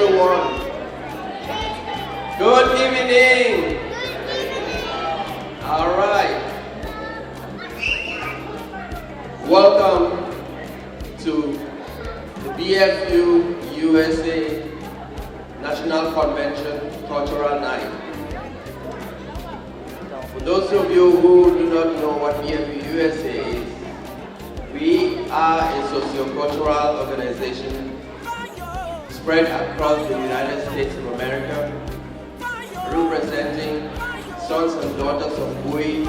everyone. Good evening. All right. Welcome to the BFU-USA National Convention Cultural Night. For those of you who do not know what BFU-USA is, we are a socio-cultural organization spread across the United States of America, representing sons and daughters of Bowie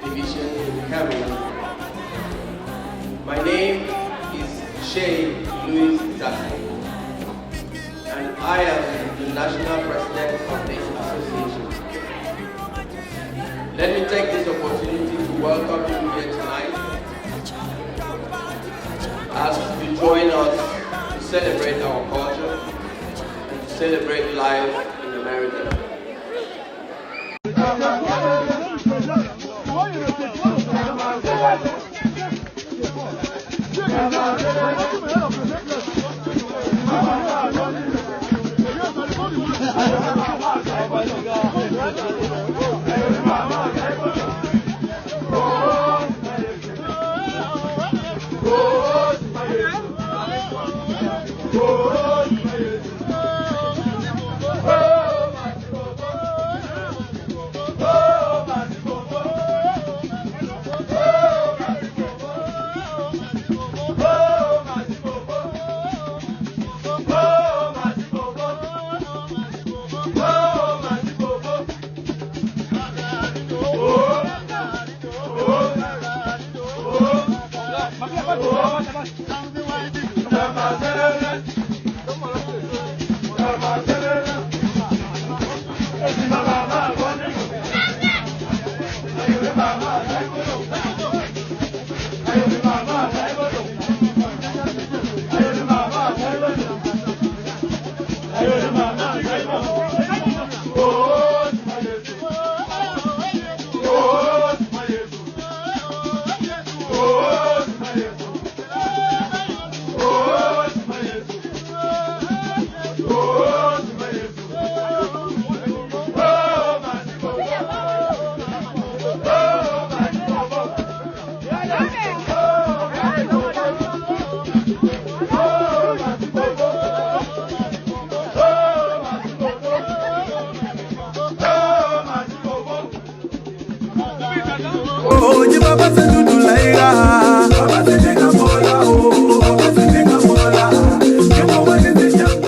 Division in Cameroon. My name is Shay Louis Zaki, and I am the national president of this association. Let me take this opportunity to welcome you here tonight as you join us to celebrate our culture and to celebrate life in America.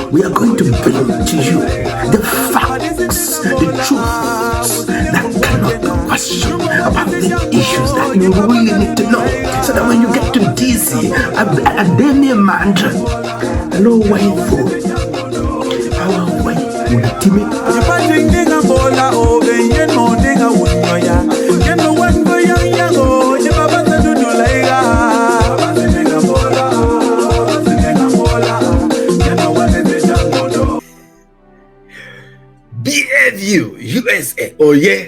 We are going to bring to you the facts, the truths that cannot be questioned about the issues that you really need to know, so that when you get to DC, hello, our wife will timid. BFU-USA, oh yeah,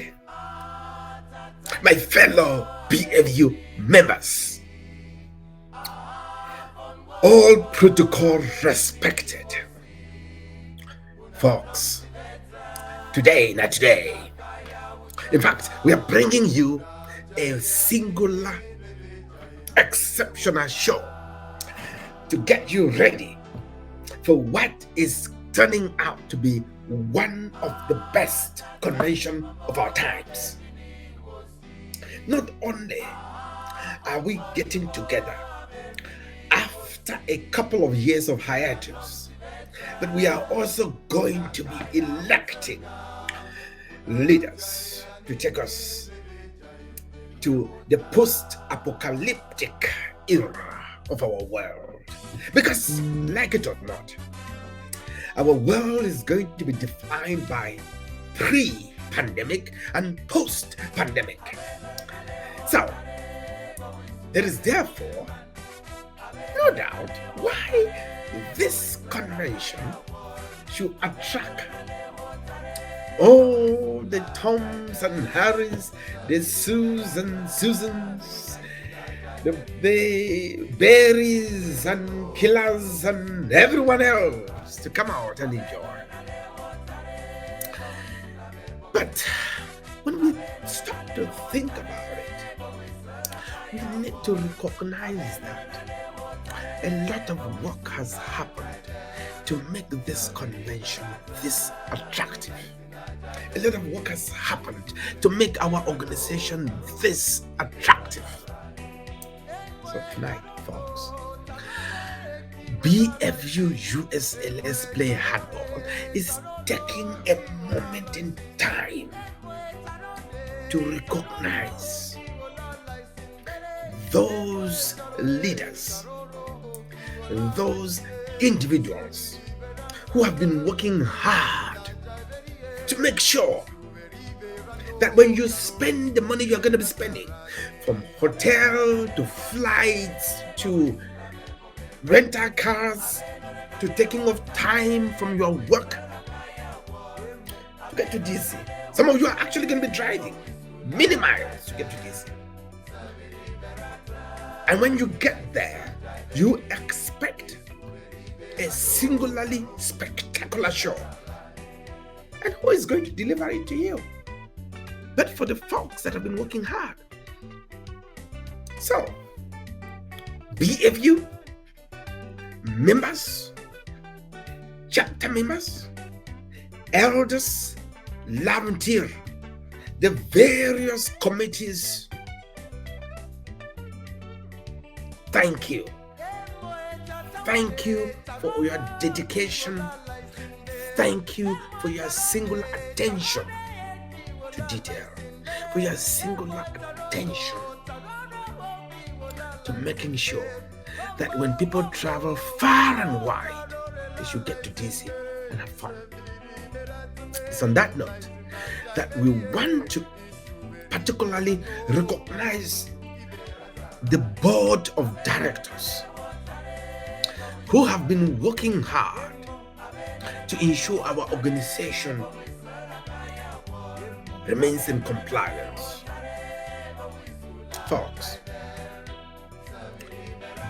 my fellow BFU members, all protocol respected, folks. Today, in fact, we are bringing you a singular, exceptional show to get you ready for what is turning out to be one of the best convention of our times. Not only are we getting together after a couple of years of hiatus, but we are also going to be electing leaders to take us to the post-apocalyptic era of our world. Because, like it or not, our world is going to be defined by pre-pandemic and post-pandemic. So, there is therefore no doubt why this convention should attract all the Toms and Harrys, the Sues and Susans, the Berries and Killers and everyone else themselves to come out and enjoy. But when we stop to think about it, we need to recognize that a lot of work has happened to make this convention this attractive. A lot of work has happened to make our organization this attractive. So tonight, folks, BFU-USA Let's Play HardBall is taking a moment in time to recognize those leaders, those individuals who have been working hard to make sure that when you spend the money you're going to be spending, from hotel to flights to rental cars to taking off time from your work to get to DC. Some of you are actually going to be driving many miles to get to DC. And when you get there, you expect a singularly spectacular show. And who is going to deliver it to you? But for the folks that have been working hard. So, BFU members, chapter members, elders, volunteer, the various committees, thank you. Thank you for your dedication. Thank you for your singular attention to detail, for your singular attention to making sure that when people travel far and wide, they should get to DC and have fun. It's on that note that we want to particularly recognize the board of directors who have been working hard to ensure our organization remains in compliance. Folks,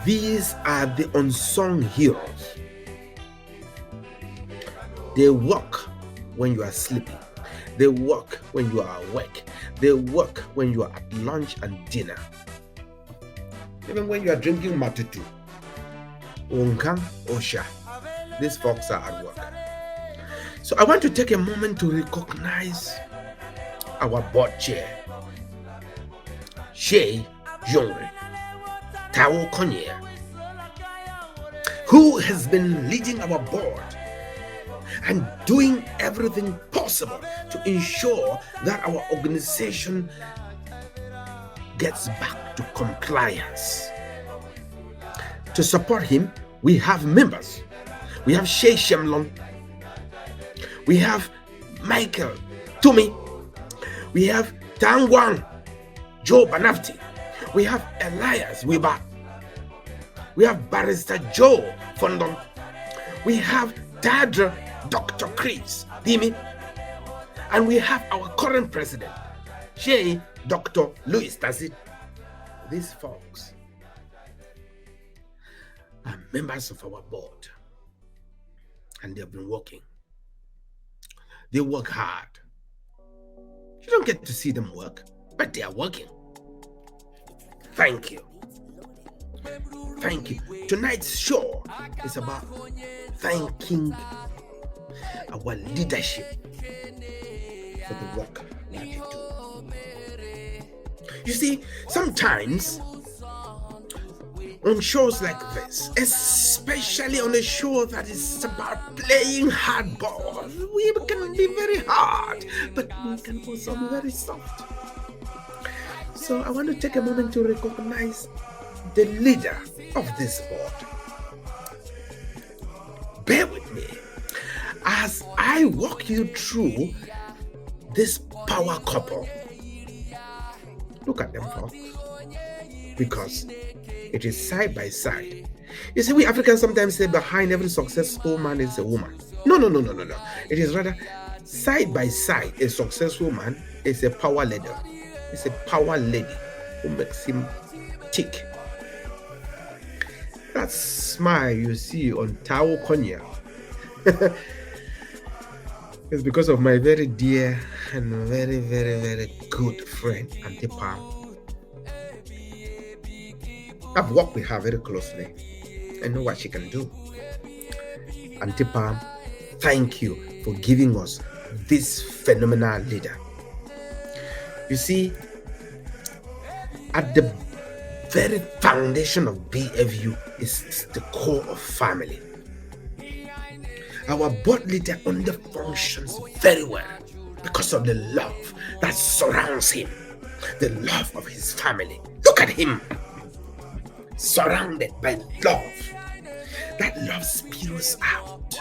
these are the unsung heroes. They work when you are sleeping. They work when you are awake. They work when you are at lunch and dinner. Even when you are drinking matutu, unkang, osha, these folks are at work. So I want to take a moment to recognize our board chair, Shay Jongre Tao Konye, who has been leading our board and doing everything possible to ensure that our organization gets back to compliance. To support him, we have members. We have Shay Shemlon. We have Michael Tumi. We have Tangwang Joe Banafti. We have Elias Weber. We have Barrister Joe Fondon. We have Tadra Dr. Chris Dimi. And we have our current president, Shay Dr. Louis Tazit. These folks are members of our board, and they have been working. They work hard. You don't get to see them work, but they are working. Thank you. Thank you. Tonight's show is about thanking our leadership for the work that they do. You see, sometimes on shows like this, especially on a show that is about playing hardball, we can be very hard, but we can also be very soft. So I want to take a moment to recognize the leader of this board. Bear with me as I walk you through this power couple. Look at them, folks, because it is side by side. You see, we Africans sometimes say behind every successful man is a woman. No. It is rather side by side. A successful man is a power leader. It's a power lady who makes him tick. That smile you see on Tao Konya It's because of my very dear and very, very, very good friend, Auntie Pam. I've worked with her very closely. I know what she can do. Auntie Pam, thank you for giving us this phenomenal leader. You see, at the very foundation of BFU is the core of family. Our board leader only functions very well because of the love that surrounds him, the love of his family. Look at him, surrounded by love. That love spills out.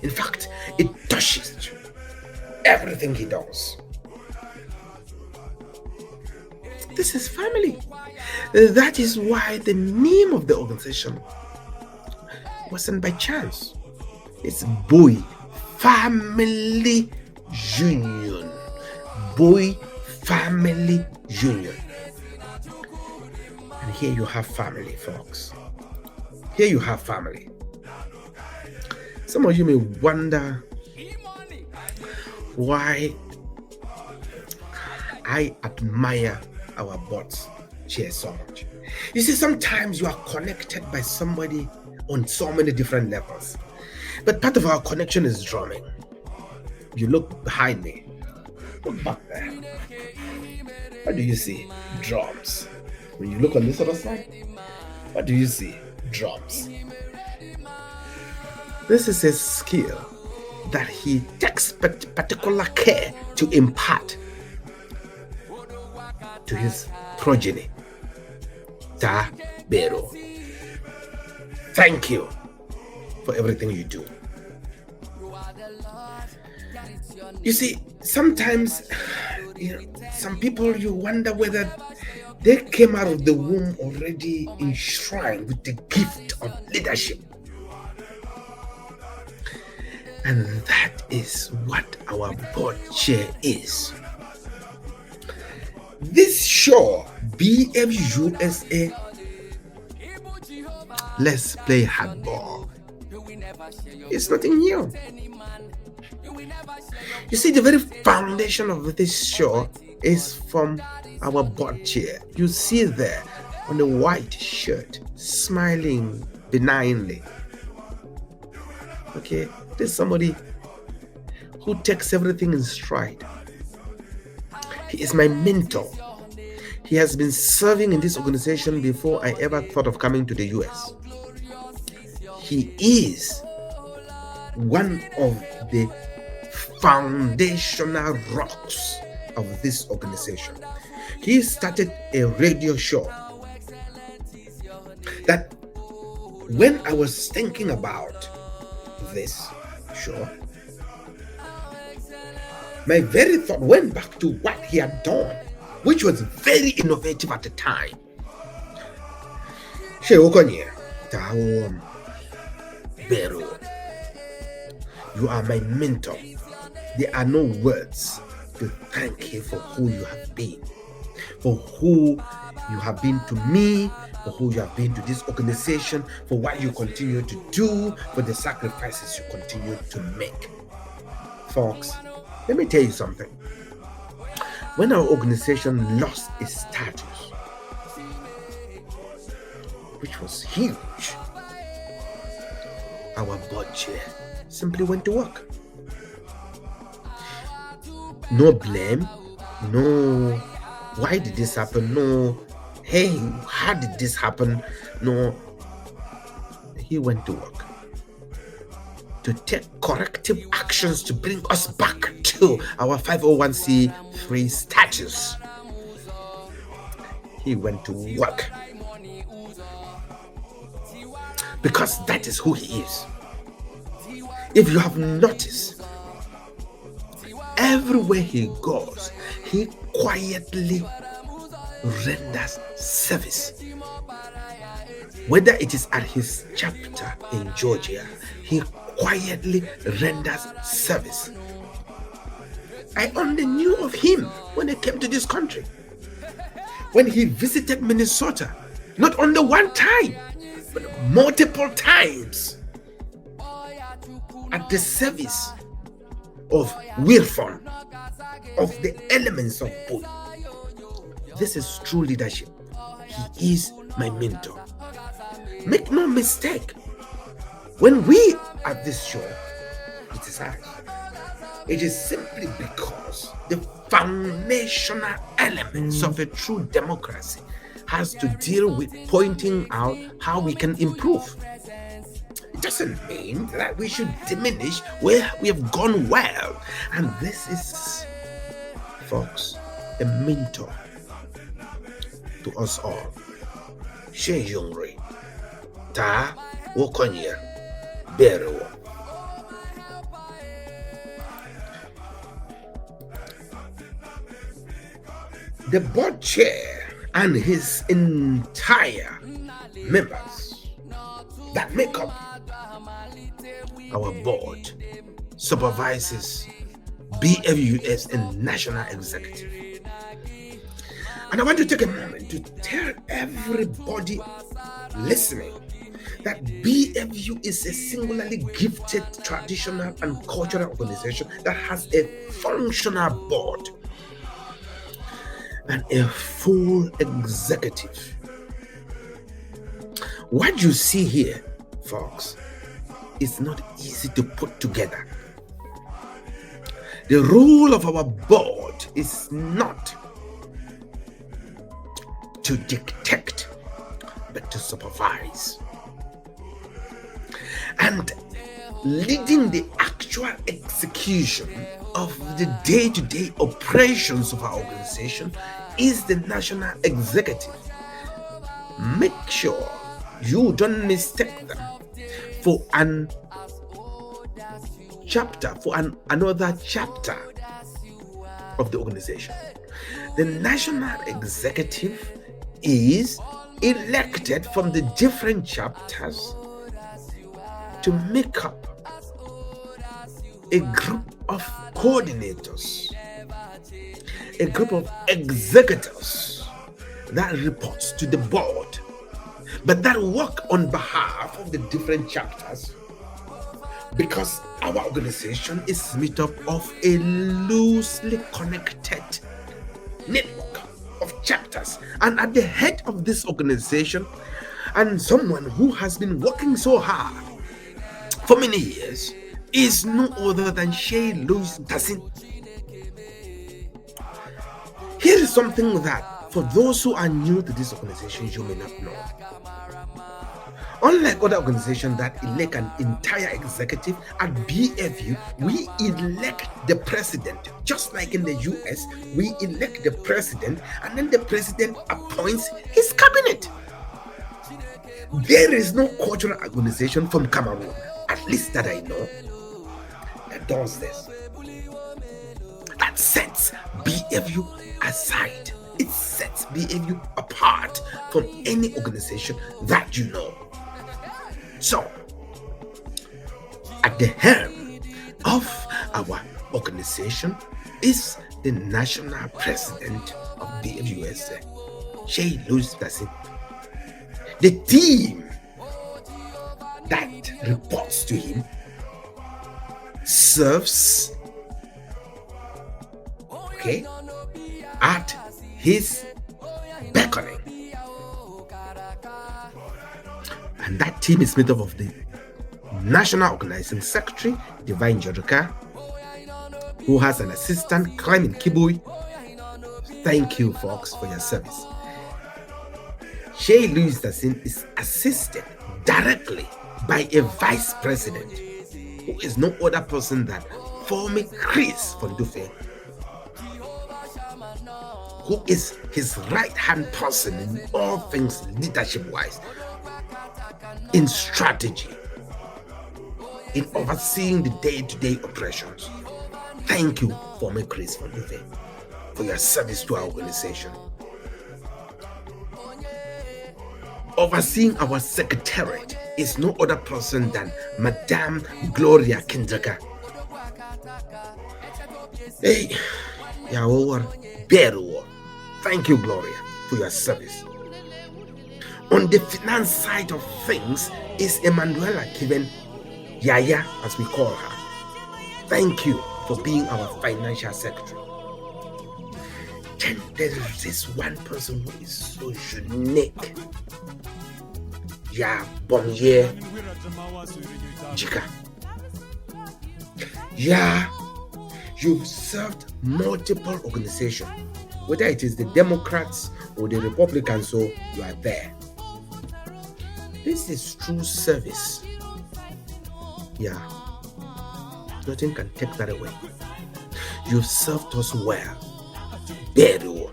In fact, it touches everything he does. This is family. That is why the name of the organization wasn't by chance. It's Boy Family Union. Boy Family Union. And here you have family, folks. Here you have family. Some of you may wonder why I admire our board chair so much. You see, sometimes you are connected by somebody on so many different levels, but part of our connection is drumming. You look behind me, look back there. What do you see? Drums. When you look on this other side, what do you see? Drums. This is a skill that he takes particular care to impart to his progeny. Tabero. Thank you for everything you do. You see, sometimes, some people, you wonder whether they came out of the womb already enshrined with the gift of leadership. And that is what our board chair is. This show, BFU-USA, let's play HardBall. It's nothing new. You see, the very foundation of this show is from our board chair. You see there on a white shirt, smiling benignly. Okay, there's somebody who takes everything in stride. He is my mentor. He has been serving in this organization before I ever thought of coming to the US. He is one of the foundational rocks of this organization. He started a radio show that when I was thinking about this show, my very thought went back to what he had done, which was very innovative at the time. You are my mentor. There are no words to thank you for who you have been, for who you have been to me, for who you have been to this organization, for what you continue to do, for the sacrifices you continue to make. Folks, let me tell you something. When our organization lost its status, which was huge, our board chair simply went to work. No blame, no, why did this happen? No, hey, how did this happen? No, he went to work to take corrective actions to bring us back to our 501c3 status. He went to work because that is who he is. If you have noticed, everywhere he goes, he quietly renders service. Whether it is at his chapter in Georgia, he quietly renders service. I only knew of him when I came to this country. When he visited Minnesota, not only one time, but multiple times. at the service of Wilfon, of the elements of both. This is true leadership. He is my mentor. Make no mistake, when we at this show criticize, it is simply because the foundational elements of a true democracy has to deal with pointing out how we can improve. It doesn't mean that we should diminish where we have gone well. And this is, folks, a mentor to us all. She Yungri, Ta Wokonya, Berewo. The board chair and his entire members that make up our board supervises BFU-USA and National Executive. And I want to take a moment to tell everybody listening that BFU is a singularly gifted traditional and cultural organization that has a functional board and a full executive. What you see here, folks, is not easy to put together. The role of our board is not to dictate, but to supervise. And leading the actual execution of the day-to-day operations of our organization is the national executive. Make sure you don't mistake them for another chapter of the organization. The national executive is elected from the different chapters to make up a group of coordinators, a group of executors that reports to the board, but that work on behalf of the different chapters, because our organization is made up of a loosely connected network of chapters. And at the head of this organization, and someone who has been working so hard for many years, is no other than Shay Louis Tassin. Here is something that, for those who are new to this organization, you may not know. Unlike other organizations that elect an entire executive, at BFU, we elect the president. Just like in the US, we elect the president, and then the president appoints his cabinet. There is no cultural organization from Cameroon, at least that I know, that does this. That sets BFU aside. It sets BFU apart from any organization that you know. So, at the helm of our organization is the national president of BFU-USA, Shay Louis Tassin. The team that reports to him serves at his beckoning. And that team is made up of the National Organizing Secretary, Divine Jodoka, who has an assistant, Clement Kibui. Thank you, folks, for your service. Shay Louis Tassin is assisted directly by a vice president, who is no other person than former Chris Fondufe, who is his right-hand person in all things leadership-wise, in strategy, in overseeing the day-to-day operations. Thank you, former Chris Fondufe, for your service to our organization. Overseeing our secretariat is no other person than Madame Gloria Kindaga. Hey, Yawar Beruwa. Thank you, Gloria, for your service. On the finance side of things is Emanuela Kiven, Yaya, as we call her. Thank you for being our financial secretary. Then there is this one person who is so unique. Yeah, Bonye Jika. Yeah, you've served multiple organizations, whether it is the Democrats or the Republicans, so you are there. This is true service. Yeah, nothing can take that away. You've served us well, very well.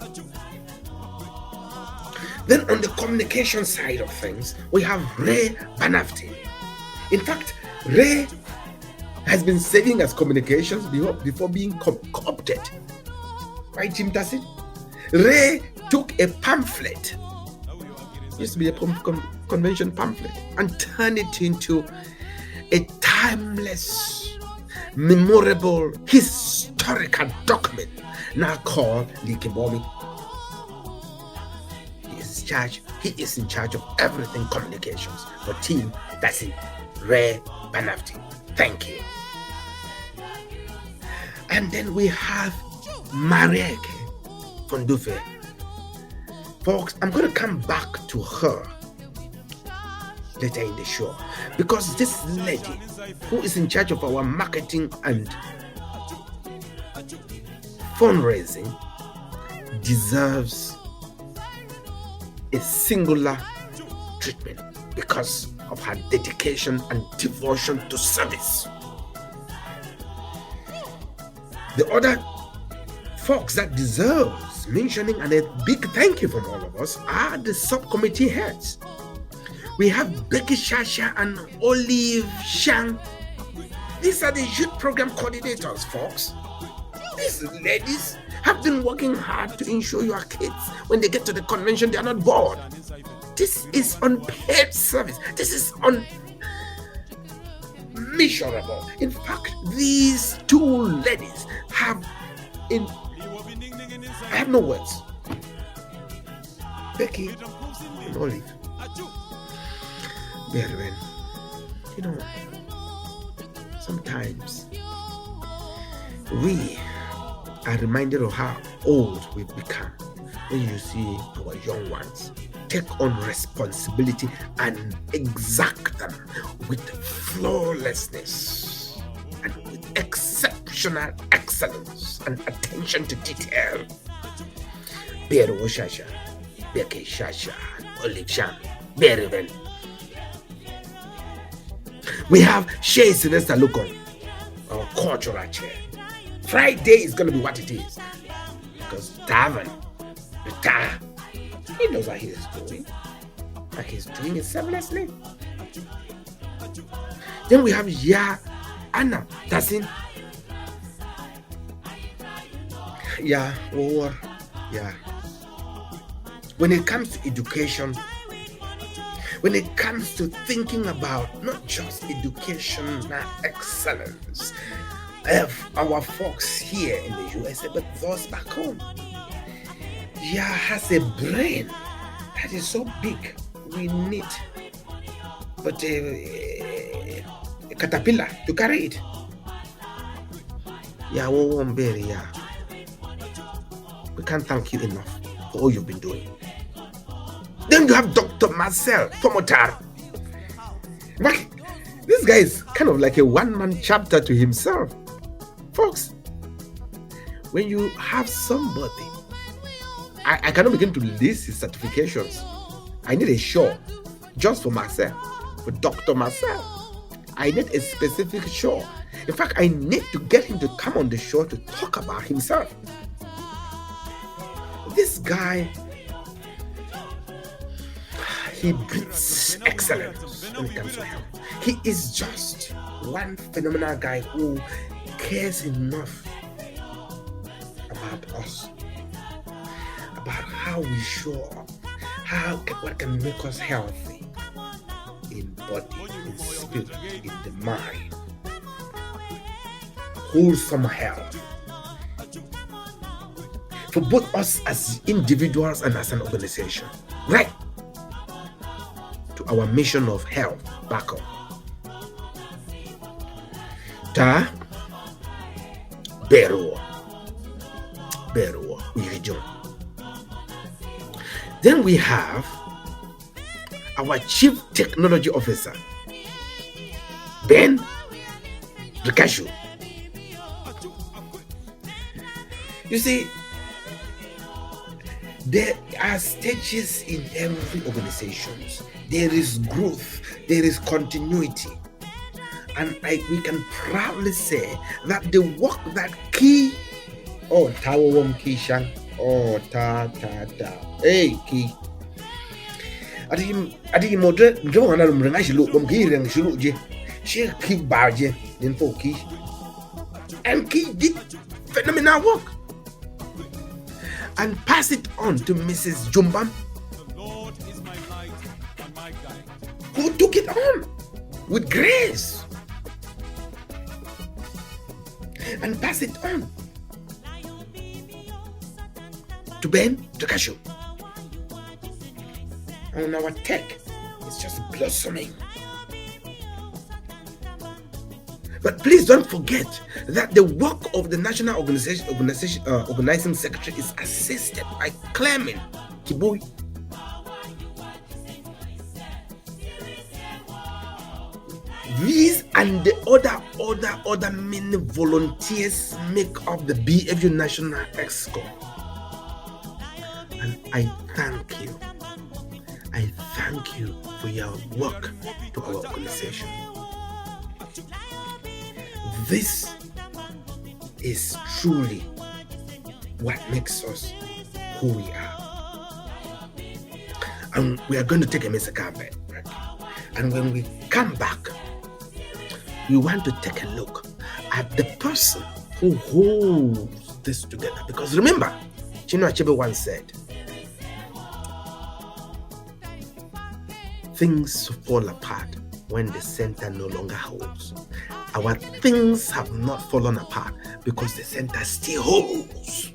Then on the communication side of things, we have Ray Banafti. In fact, Ray has been serving as communications before being co-opted. Right, Jim Tassit? Ray took a pamphlet, used to be a convention pamphlet, and turned it into a timeless, memorable, historical document now called Likibomi. He is in charge of everything communications for Team Tassit, Ray Banafti. Thank you. And then we have Marieke Fondufe. Folks, I'm going to come back to her later in the show, because this lady who is in charge of our marketing and fundraising deserves a singular treatment because of her dedication and devotion to service. The other folks that deserves mentioning and a big thank you from all of us are the subcommittee heads. We have Becky Shasha and Olive Shang. These are the youth program coordinators, folks. These ladies have been working hard to ensure your kids, when they get to the convention, they are not bored. This is unpaid service. This is unmeasurable. In fact, these two ladies have I have no words. Becky and Olive. Brethren, you know, sometimes we are reminded of how old we've become when you see our young ones take on responsibility and exact them with flawlessness and with exceptional excellence and attention to detail. Beru Shasha, Becky Shasha, Olive Sham, Beru. We have Shay Sylvester Lukon, our cultural chair. Friday is going to be what it is, because Tavern, retire, he knows what he is doing, and he's doing it selflessly. Then we have Anna Tassin. When it comes to education, when it comes to thinking about not just educational excellence of our folks here in the USA, but those back home, has a brain that is so big. We need but a caterpillar to carry it. We can't thank you enough for all you've been doing. Then you have Dr. Marcel Pomotar. This guy is kind of like a one-man chapter to himself. Folks, when you have somebody, I cannot begin to list his certifications. I need a show just for Marcel, for Dr. Marcel. I need a specific show. In fact, I need to get him to come on the show to talk about himself. This guy, he brings excellence when it comes to health. He is just one phenomenal guy who cares enough about us, about how we show up, what can make us healthy in body, in spirit, in the mind. Wholesome health for both us as individuals and as an organization, right to our mission of health back home. Ta Beruo region. Then we have our Chief Technology Officer, Ben Rikashu. You see, there are stages in every organization. There is growth, there is continuity. And we can proudly say that the work that key, Tawom Kishan, hey, key. I think moderate, don't know, I should look from here and she look, she keep barging in 4 key. And key did phenomenal work. And pass it on to Mrs. Jumbam, who took it on with grace. And pass it on to Ben Rikashu. And our tech is just blossoming. But please don't forget that the work of the National Organizing Secretary is assisted by Clement Kibui. These and the other many volunteers make up the BFU National Exco. And I thank you. I thank you for your work to our organization. This is truly what makes us who we are. And we are going to take a musical break. And when we come back, we want to take a look at the person who holds this together. Because remember, Chinua Achebe once said, things fall apart when the center no longer holds. Our things have not fallen apart because the center still holds.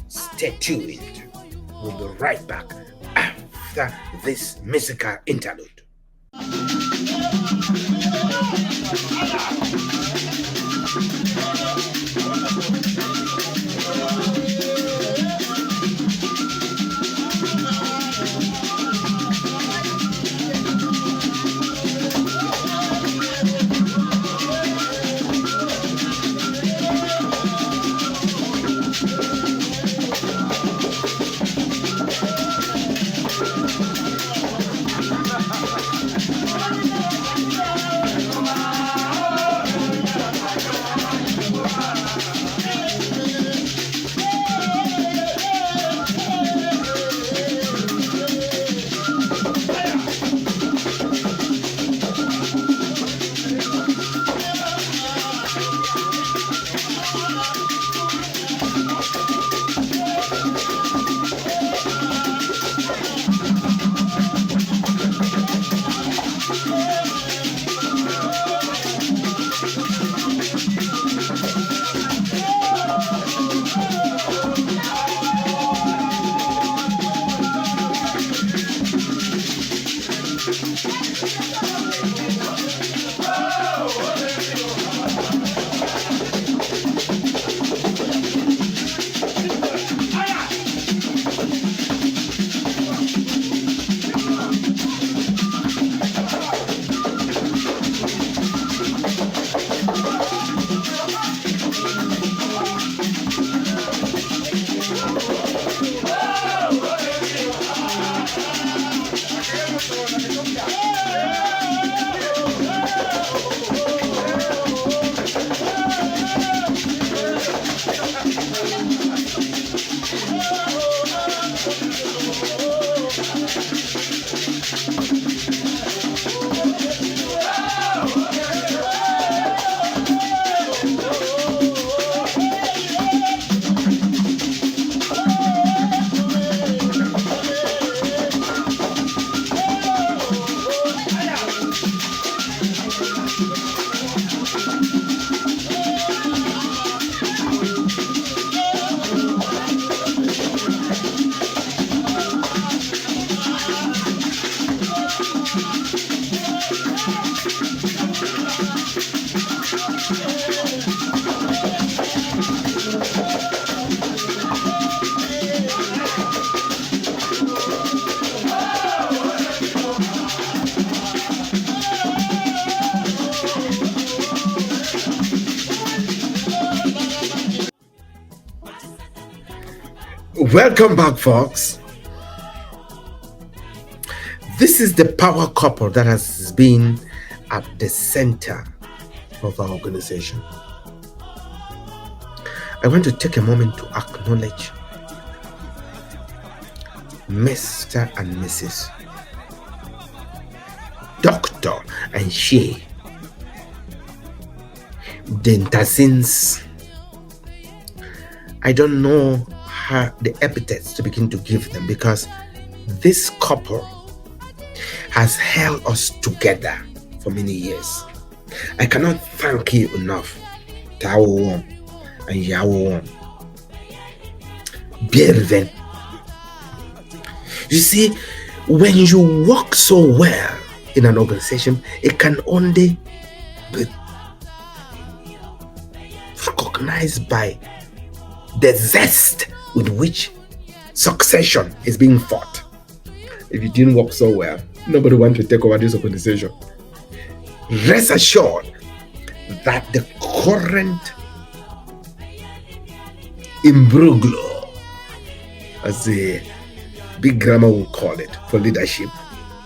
Stay tuned. We'll be right back after this musical interlude. Welcome back, folks. This is the power couple that has been at the center of our organization. I want to take a moment to acknowledge Mr. and Mrs. Dr. and Shay Dentasins. I don't know the epithets to begin to give them, because this couple has held us together for many years. I cannot thank you enough. Tawo and Yawo. Birven. You see, when you work so well in an organization, it can only be recognized by the zest with which succession is being fought. If you didn't work so well, nobody wants to take over this organization. Rest assured that the current imbroglio, as the big grammar will call it, for leadership,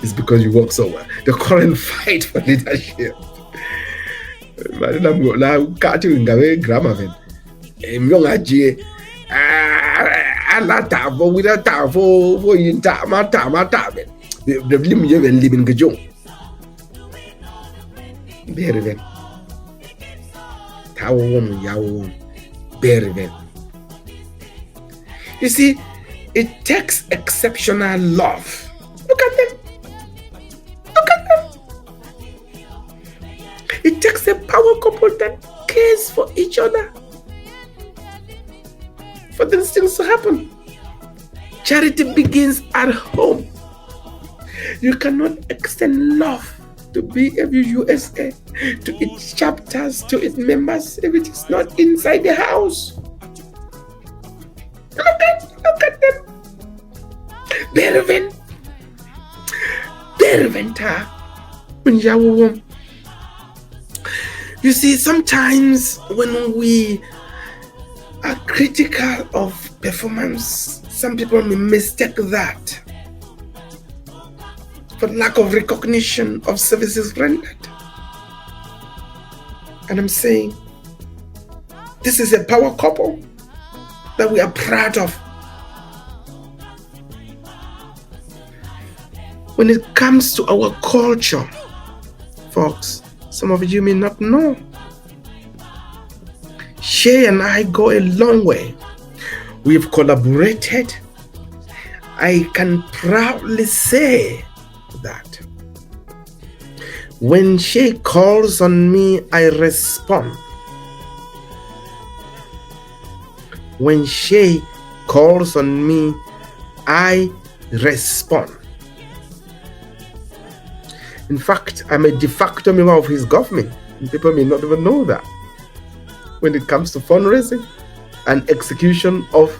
is because you work so well. The current fight for leadership. You see, it takes exceptional love. Look at them. Look at them. It takes a power couple that cares for each other for these things to happen. Charity begins at home. You cannot extend love to BFU-USA, to its chapters, to its members, if it is not inside the house. Look at them. You see, sometimes when we are critical of performance, some people may mistake that for lack of recognition of services rendered. And I'm saying, this is a power couple that we are proud of. When it comes to our culture, folks, some of you may not know, Shay and I go a long way. We've collaborated. I can proudly say that when Shay calls on me, I respond. When Shay calls on me, I respond. In fact, I'm a de facto member of his government. And people may not even know that when it comes to fundraising and execution of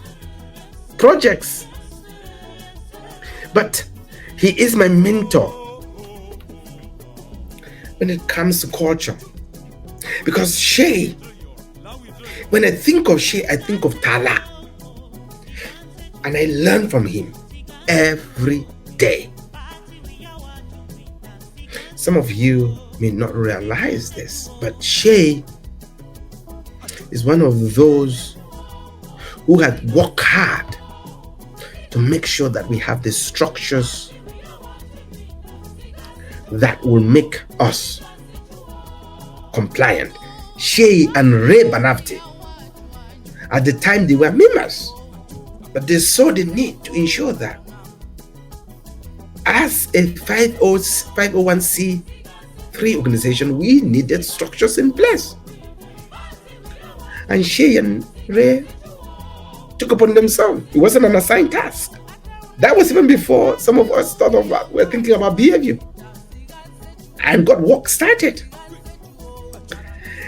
projects. But he is my mentor when it comes to culture. Because Shay, when I think of Shay, I think of Tala. And I learn from him every day. Some of you may not realize this, but Shay is one of those who had worked hard to make sure that we have the structures that will make us compliant. Shay and Ray Banafti, at the time they were members, but they saw the need to ensure that as a 501c3 organization, we needed structures in place. And Shay and Ray took upon themselves. It wasn't an assigned task. That was even before some of us thought of that. We're thinking about behavior. And got work started.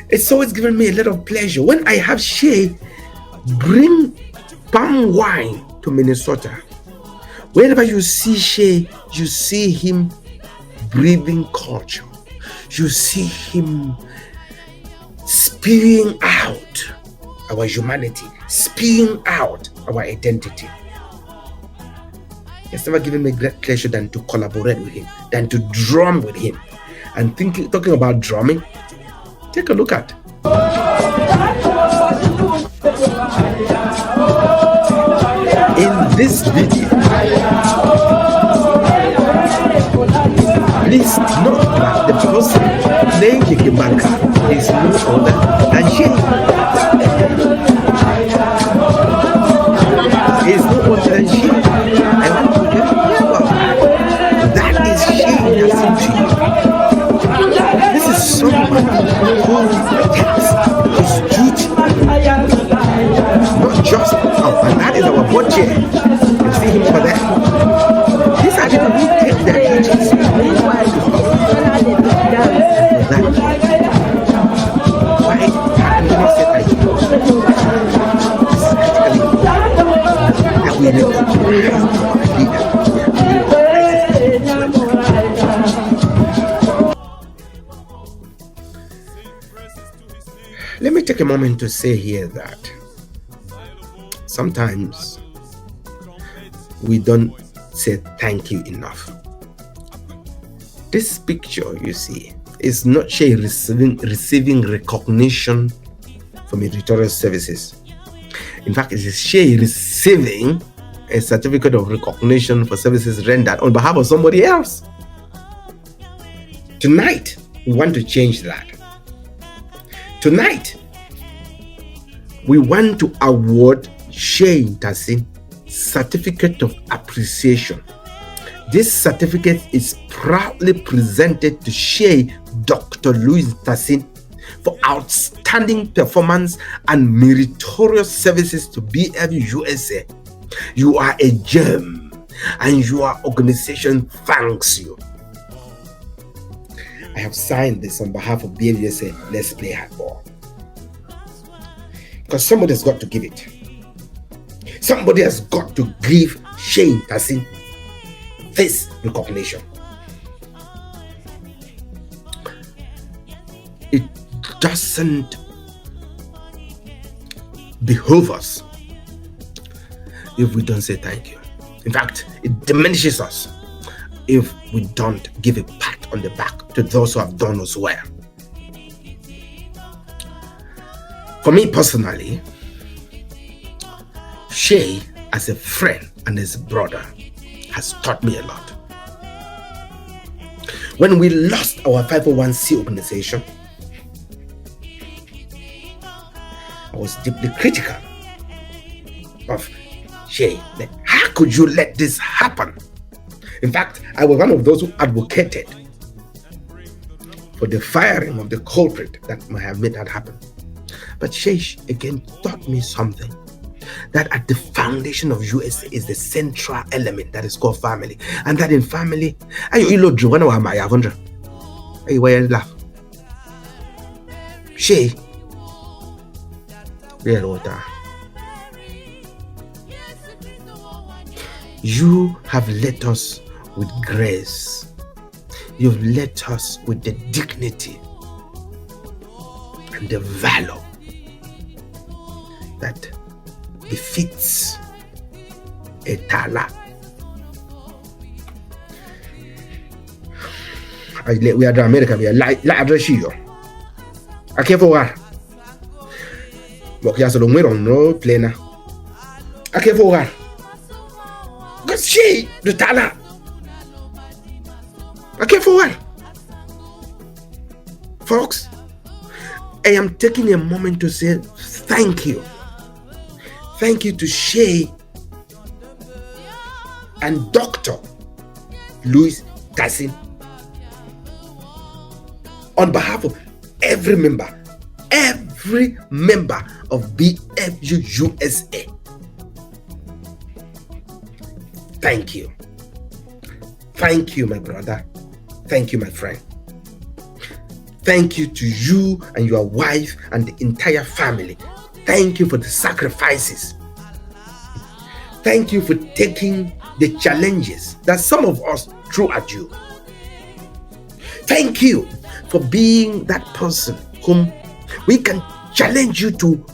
It's always given me a lot of pleasure when I have Shay bring palm wine to Minnesota. Wherever you see Shay, you see him breathing culture. You see him spewing out our humanity, spewing out our identity. It's never given me great pleasure than to collaborate with him, than to drum with him. And talking about drumming, take a look at. In this video, please note that the person playing the gimbal is no other than Shay. Is no other than Shay. I want to get clear about that. That is Shay that's into you. This is someone who takes his duty, not just and that is our board chair. You see him over there. These are people who take their duties. Why can you not say thank you? That we recognize our leader. Let me take a moment to say here that sometimes we don't say thank you enough. This picture you see is not Shay receiving recognition from meritorious services. In fact, it is Shay receiving a certificate of recognition for services rendered on behalf of somebody else. Tonight, we want to change that. Tonight, we want to award Shay Tassin Certificate of Appreciation. This certificate is proudly presented to Shay Dr. Louis Tassin for outstanding performance and meritorious services to BFU-USA. You are a gem and your organization thanks you. I have signed this on behalf of BFU-USA. Let's play HardBall. Because somebody has got to give it. Somebody has got to give Shay Tassin this recognition. It doesn't behoove us if we don't say thank you. In fact, it diminishes us if we don't give a pat on the back to those who have done us well. For me personally, Shay, as a friend and as a brother, has taught me a lot. When we lost our 501c organization, I was deeply critical of Shay. How could you let this happen? In fact, I was one of those who advocated for the firing of the culprit that might have made that happen. But Shay again taught me something, that at the foundation of USA is the central element that is called family. And that in family, Shay, you have led us with grace. You've led us with the dignity and the valor that befits a tala. We are America, we are like Rashio. I care for what? But you don't know, plena. I care for what? Because she, the tala. I care for what? Folks, I am taking a moment to say thank you. Thank you to Shay and Dr. Louis Tassin on behalf of every member of BFU-USA. Thank you. Thank you, my brother. Thank you, my friend. Thank you to you and your wife and the entire family. Thank you for the sacrifices. Thank you for taking the challenges that some of us threw at you. Thank you for being that person whom we can challenge you to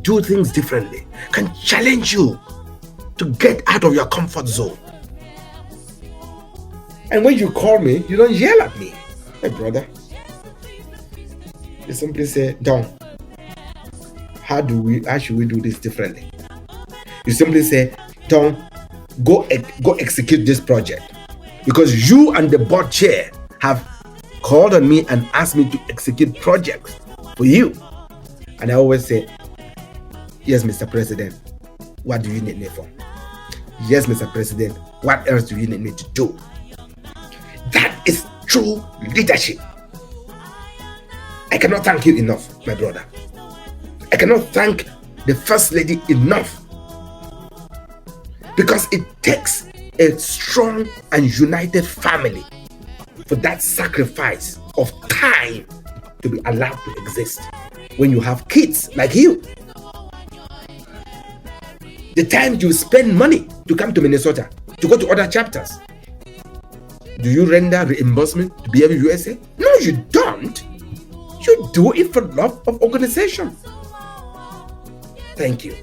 do things differently, can challenge you to get out of your comfort zone. And when you call me, you don't yell at me, my brother. You simply say, Don, how should we do this differently? You simply say, Don, go execute this project. Because you and the board chair have called on me and asked me to execute projects for you. And I always say, yes, Mr. President, what do you need me for? Yes, Mr. President, what else do you need me to do? That is true leadership. I cannot thank you enough, my brother. I cannot thank the First Lady enough. Because it takes a strong and united family for that sacrifice of time to be allowed to exist when you have kids like you. The time you spend money to come to Minnesota, to go to other chapters. Do you render reimbursement to BFU-USA? No, you don't. You do it for love of organization. Thank you.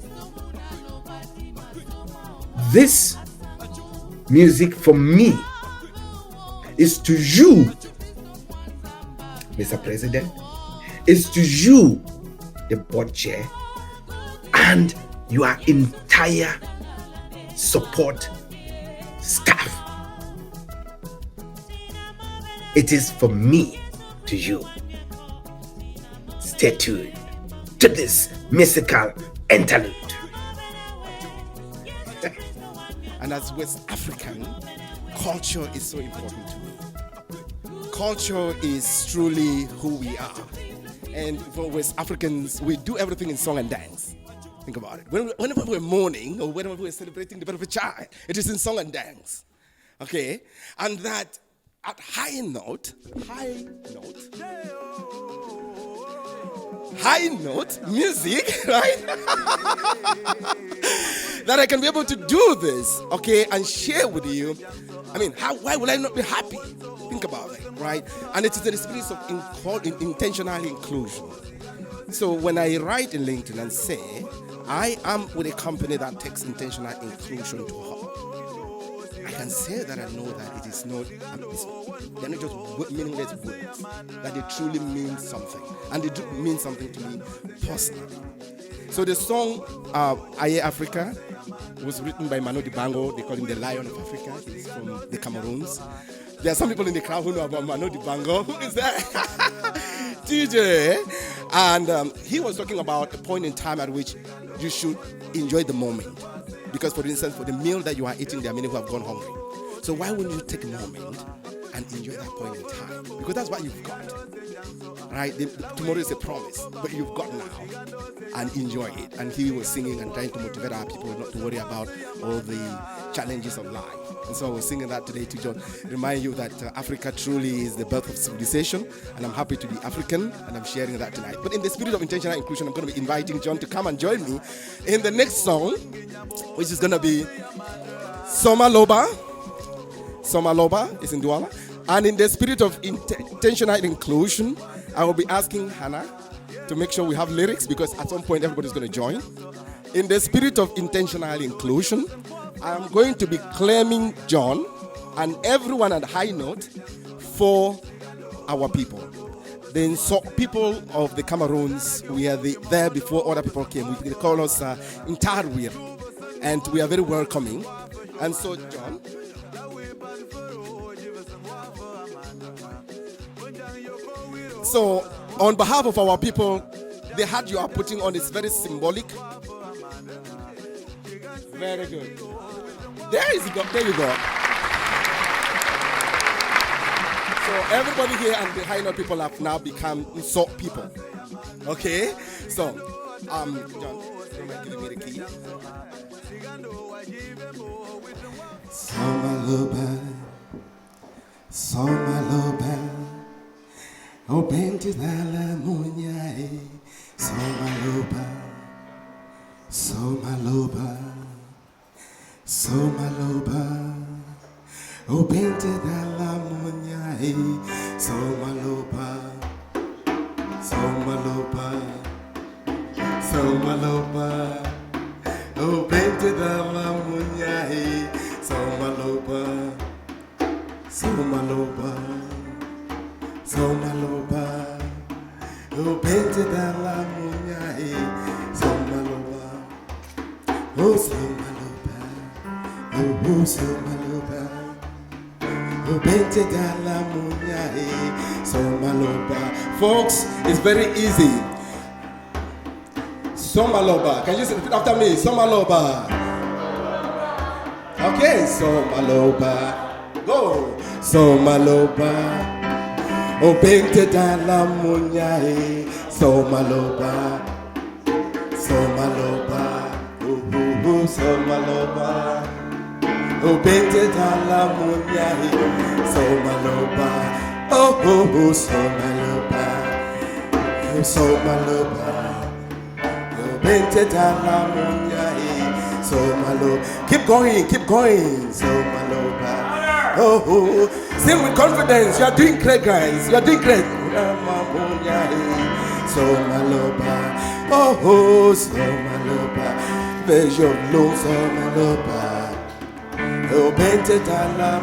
This music for me is to you, Mr. President, is to you, the board chair, and your entire support staff. It is for me to you. Stay tuned to this musical interlude. And as West African, culture is so important to me. Culture is truly who we are. And for West Africans, we do everything in song and dance. Think about it. Whenever we're mourning or whenever we're celebrating the birth of a child, it is in song and dance. Okay? And that at high note music, right? That I can be able to do this, okay, and share with you. I mean, why would I not be happy? Think about it, right? And it is in the spirit of intentional inclusion. So when I write in LinkedIn and say, I am with a company that takes intentional inclusion to heart, I can say that I know that it is not, they're not just meaningless words, that they truly mean something. And they do mean something to me personally. So the song, Aye Africa, was written by Mano Dibango. They call him the Lion of Africa. He's from the Cameroons. There are some people in the crowd who know about Mano Dibango. Who is that? TJ. And he was talking about a point in time at which you should enjoy the moment. Because, for instance, for the meal that you are eating, there are many who have gone hungry. So why wouldn't you take a moment and enjoy that point in time? Because that's what you've got. Right? Tomorrow is a promise, but you've got now, and enjoy it. And he was singing and trying to motivate our people not to worry about all the challenges of life. And so I was singing that today to John, remind you that Africa truly is the birth of civilization, and I'm happy to be African, and I'm sharing that tonight. But in the spirit of intentional inclusion, I'm going to be inviting John to come and join me in the next song, which is going to be Soma Loba. Soma Loba is in Douala. And in the spirit of intentional inclusion, I will be asking Hannah to make sure we have lyrics, because at some point everybody's going to join. In the spirit of intentional inclusion, I am going to be claiming John and everyone at high note for our people. The people of the Cameroons, we are there before other people came. They call us Intarwir, and we are very welcoming. And so, John, so on behalf of our people, the hat you are putting on is very symbolic. Very good. There you go. So everybody here and the high note people have now become Nsot people. Okay? So, John, you might give me the key. Somaloba, O Benti Dala Munyae, Somaloba, O Benti Dala Munyae, Somaloba, O Benti Dala Munyae, Somaloba. maloba, so maloba. Oh, bente da la munya, so maloba. Oh, so maloba. Oh, so maloba. Oh, bente da la munya, so maloba. Folks, it's very easy. So maloba. Can you repeat after me? So maloba. Okay, so maloba. Go. So maloba. Oh, bente da la munya, so maloba, so maloba, oh, so maloba. Oh, bente da la munya, so maloba, oh, so maloba, oh, so maloba. Oh, bente da la munya, so maloba. Keep going, so maloba. Oh, sing with confidence. You are doing great, guys. You are doing great. So maloba, oh, so maloba. Vejo long, so maloba. Oh, bente dala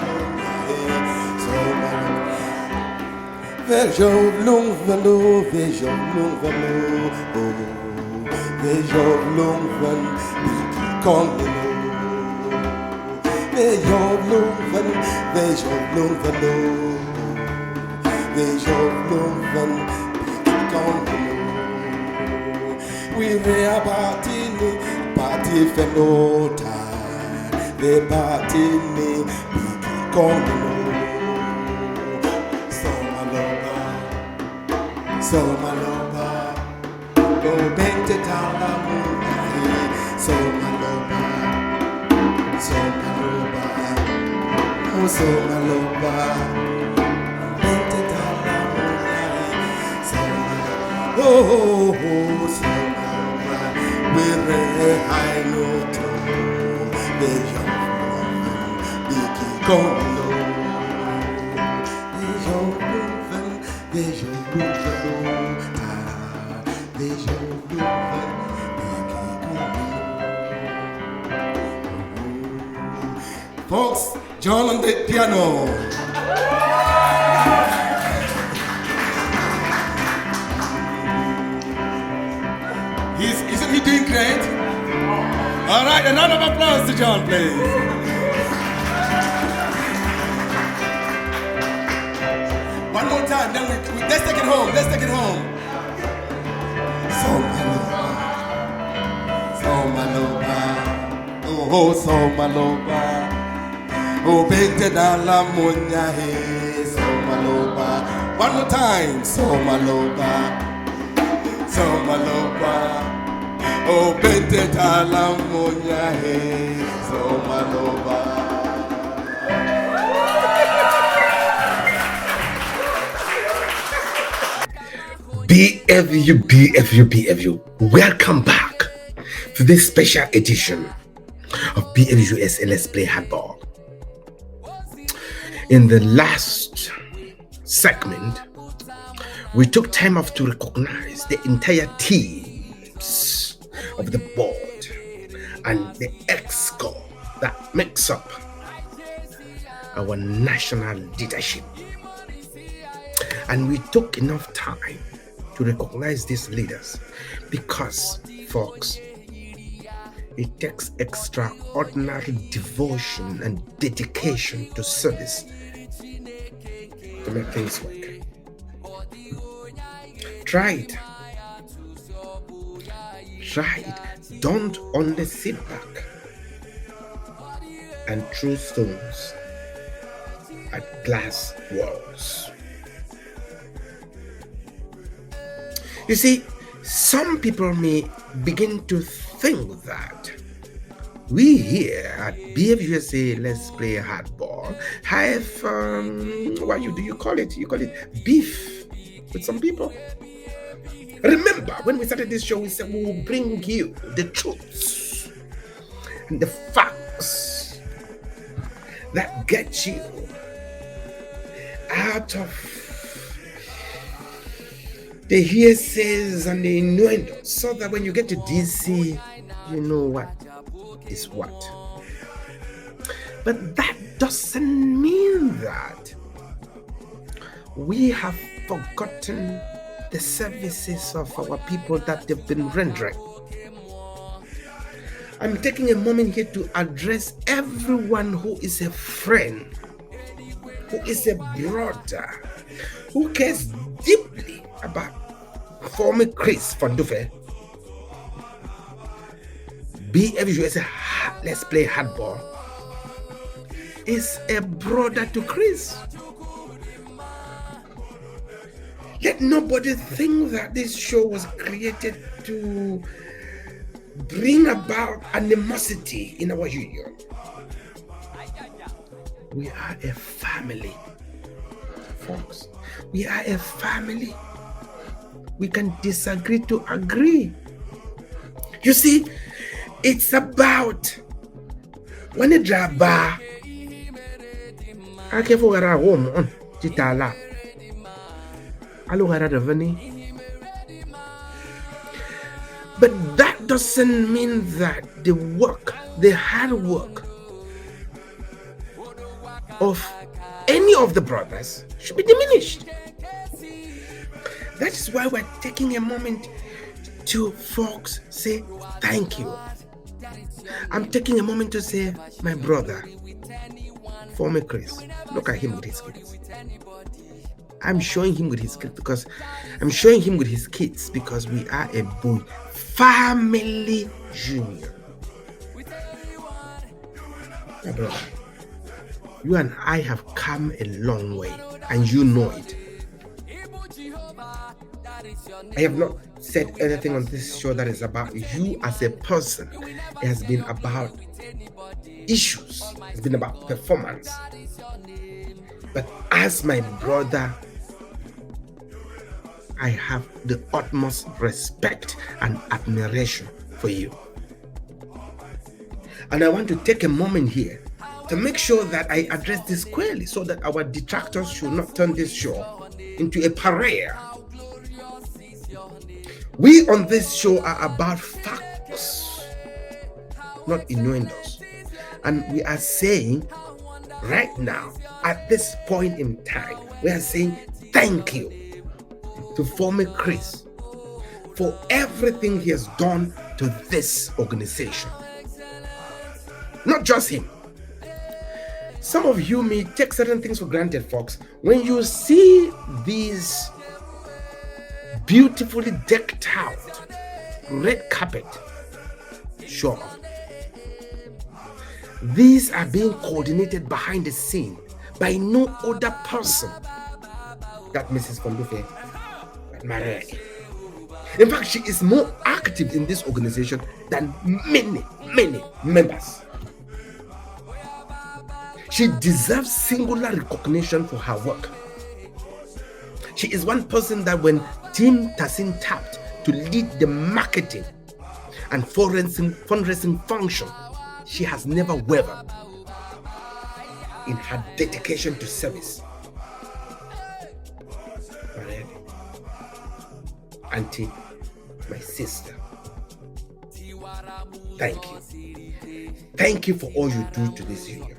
so maloba. Vejo long, valo, vejo long, valo. Oh, vejo long, valo. Come. Vejo loven, we re party fenota, the party ni so maloba, go bente tala so maloba. So maloba, oh so maloba, bente dala so maloba, oh so maloba, with a high note, the young woman, Biki Kondo, the young woman, the young woman, the young woman, Biki Kondo. Folks, John on the piano. Isn't he doing great? All right, a round of applause to John, please. One more time, then let's take it home. Let's take it home. So maloba, oh so maloba. Oh, bente da la munya, so maloba. One more time, so maloba, so maloba. Oh, bente da la munya, so maloba. BFU. Welcome back to this special edition of BFU-USA Let's Play HardBall. In the last segment, we took time off to recognize the entire teams of the board and the EXCO that makes up our national leadership. And we took enough time to recognize these leaders because, folks, it takes extraordinary devotion and dedication to service to make things work. Try it. Don't only sit back and throw stones at glass walls. You see, some people may begin to think that we here at BFU-USA Let's Play HardBall have what do you call it? You call it beef with some people. Remember, when we started this show, we said we will bring you the truths and the facts that get you out of the hearsays and the innuendos, so that when you get to DC, you know what is what. But that doesn't mean that we have forgotten the services of our people that they've been rendering. I'm taking a moment here to address everyone who is a friend, who is a brother, who cares deeply about former Chris Van Duve. BFU-USA, let's play HardBall, is a brother to Chris. Let nobody think that this show was created to bring about animosity in our union. We are a family, folks. We are a family. We can disagree to agree. You see, it's about when a draba I care for a home on Titala. But that doesn't mean that the work, the hard work of any of the brothers should be diminished. That is why we're taking a moment to folks say thank you. I'm taking a moment to say, my brother, former Chris, look at him with his kids. I'm showing him with his kids because we are a boy family union. My brother, you and I have come a long way, and you know it. I have not said anything on this show that is about you as a person. It has been about issues. It's been about performance. But as my brother, I have the utmost respect and admiration for you. And I want to take a moment here to make sure that I address this clearly so that our detractors should not turn this show into a pariah. We on this show are about facts, not innuendos. And we are saying right now, at this point in time, we are saying thank you to former Chris for everything he has done to this organization. Not just him. Some of you may take certain things for granted, folks. When you see these beautifully decked out red carpet show off, these are being coordinated behind the scene by no other person that Mrs. Fondufe Marek. In fact, she is more active in this organization than many members. She deserves singular recognition for her work. She is one person that when Team Tassin tapped to lead the marketing and fundraising function, she has never wavered in her dedication to service. Auntie, my sister, thank you. Thank you for all you do to this union.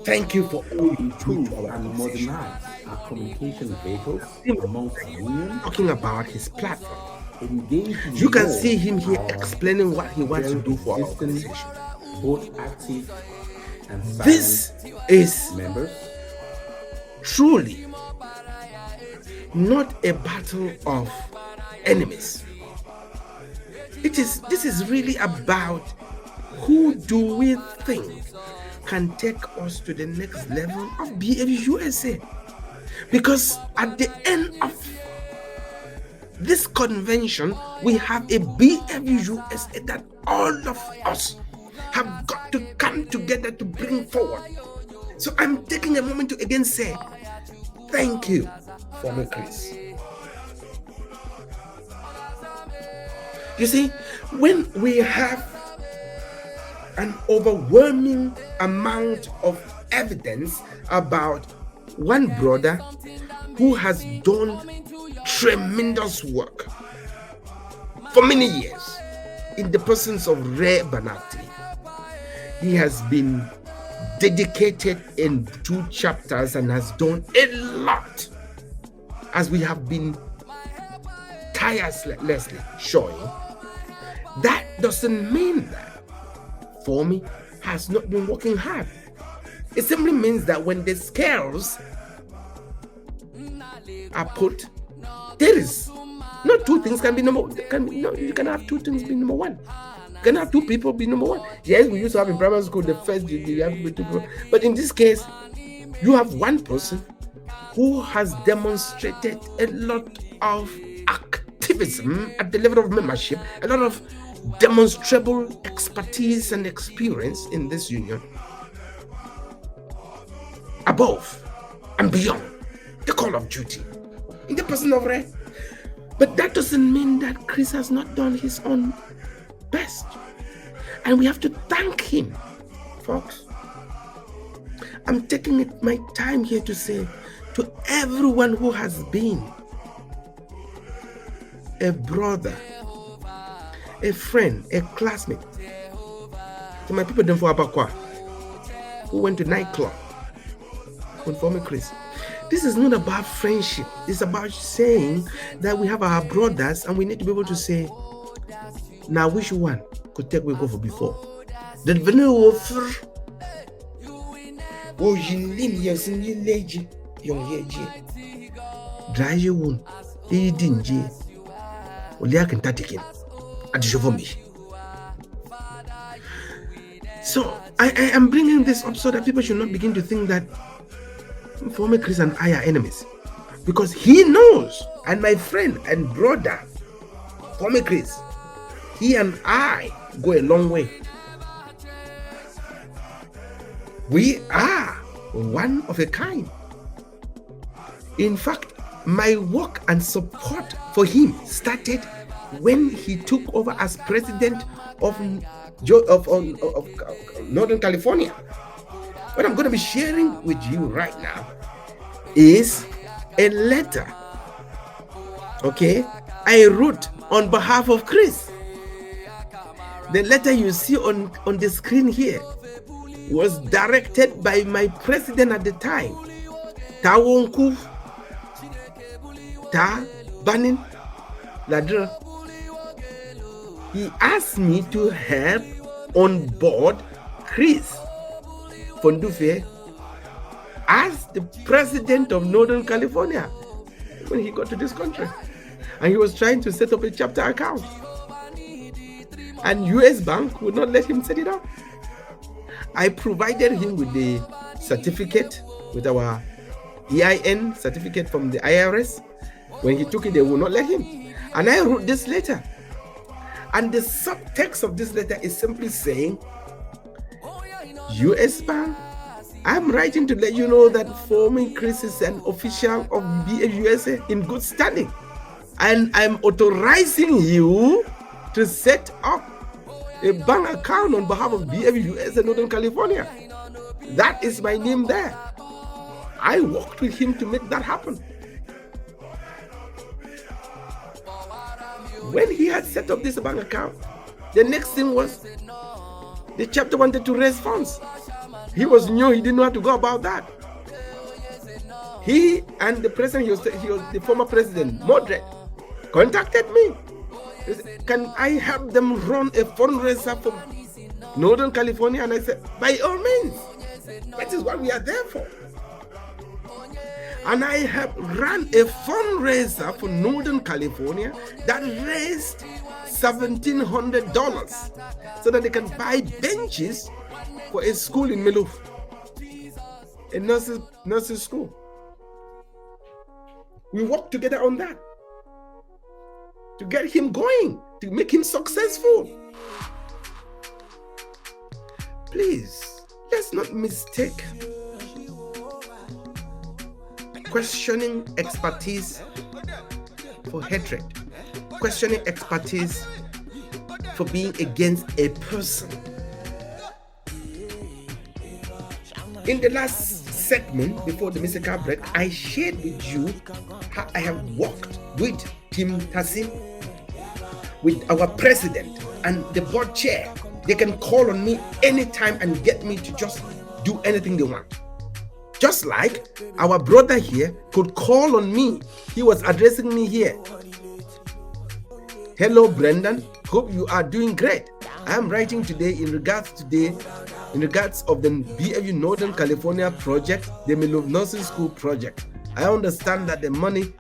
Thank you for all you do to our organization. Modernize our communication vehicles amongst the union. Talking about his platform. Engage You can more see him here our explaining what he wants to do for our existing, organization. both active and This silent is members. truly not a battle of enemies. This is really about who do we think can take us to the next level of BFU-USA. Because at the end of this convention, we have a BFU-USA that all of us have got to come together to bring forward. So I'm taking a moment to again say, thank you, former Chris. You see, when we have an overwhelming amount of evidence about one brother who has done tremendous work for many years in the presence of Ray Banati. He has been dedicated in 2 chapters and has done a lot, as we have been tirelessly showing, that doesn't mean that FOMI has not been working hard. It simply means that when the scales are put, there is not two things can be number one. You can have two things be number one. You can have two people be number one. Yes, we used to have in primary school the first you have to be two people. But in this case, you have one person who has demonstrated a lot of activism at the level of membership, a lot of demonstrable expertise and experience in this union, above and beyond the call of duty in the person of Ray. But that doesn't mean that Chris has not done his own best, and we have to thank him, folks. I'm taking my time here to say to everyone who has been a brother, a friend, a classmate, to my people for Abakwa who went to nightclub with former Chris. This is not about friendship. It's about saying that we have our brothers and we need to be able to say, now which one could take we go for before? The venue offer. Oh, you lean yes in your lady, young ye. Dry your wound. He didn't ye. Only I can take him. At the for me. So I am bringing this up so that people should not begin to think that former Chris and I are enemies, because he knows, and my friend and brother, former Chris, he and I go a long way. We are one of a kind. In fact, my work and support for him started when he took over as president of Northern California. What I'm going to be sharing with you right now is a letter, okay, I wrote on behalf of Chris. The letter you see on the screen here was directed by my president at the time, Tawonku Ta Banin Ladra. He asked me to help on board Chris Fondufe as the president of Northern California when he got to this country, and he was trying to set up a chapter account, and US Bank would not let him set it up. I provided him with the certificate, with our EIN certificate from the IRS. When he took it, they would not let him, and I wrote this letter, and the subtext of this letter is simply saying, US Bank, I'm writing to let you know that forming Chris is an official of BFU-USA in good standing, and I'm authorizing you to set up a bank account on behalf of BFU-USA Northern California. That is my name there. I worked with him to make that happen. When he had set up this bank account, the next thing was the chapter wanted to raise funds. He was new, he didn't know how to go about that. He and the president, he was the former president, Modred, contacted me. He said, can I help them run a fundraiser for Northern California? And I said, by all means, that is what we are there for. And I have run a fundraiser for Northern California that raised $1,700 so that they can buy benches for a school in Meluf, a nurses school. We worked together on that to get him going, to make him successful. Please, let's not mistake questioning expertise for hatred, questioning expertise for being against a person. In the last segment before the musical break, I shared with you how I have worked with Tim Tassim, with our president and the board chair. They can call on me anytime and get me to just do anything they want. Just like our brother here could call on me. He was addressing me here. Hello, Brendan. Hope you are doing great. I am writing today in regards of the BFU Northern California project, the Milov Nursing School project. I understand that the money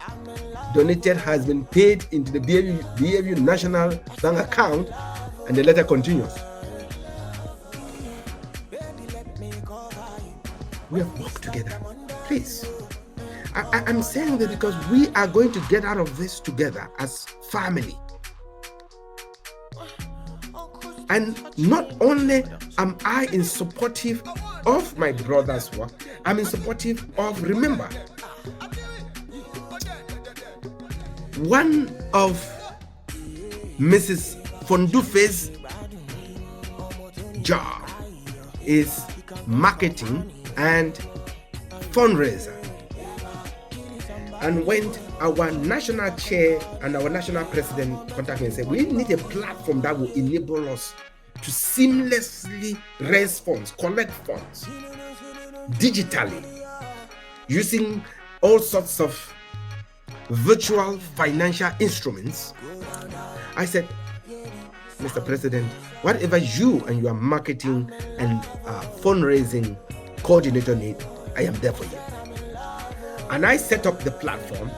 donated has been paid into the BFU National Bank account, and the letter continues. We have worked together. Please. I'm saying that because we are going to get out of this together as family. And not only am I in supportive of my brother's work, I'm in supportive of, remember, one of Mrs. Fondufe's job is marketing and fundraiser. And when our national chair and our national president contacted me and said, we need a platform that will enable us to seamlessly raise funds, collect funds digitally, using all sorts of virtual financial instruments. I said, Mr. President, whatever you and your marketing and fundraising coordinator need, I am there for you. And I set up the platform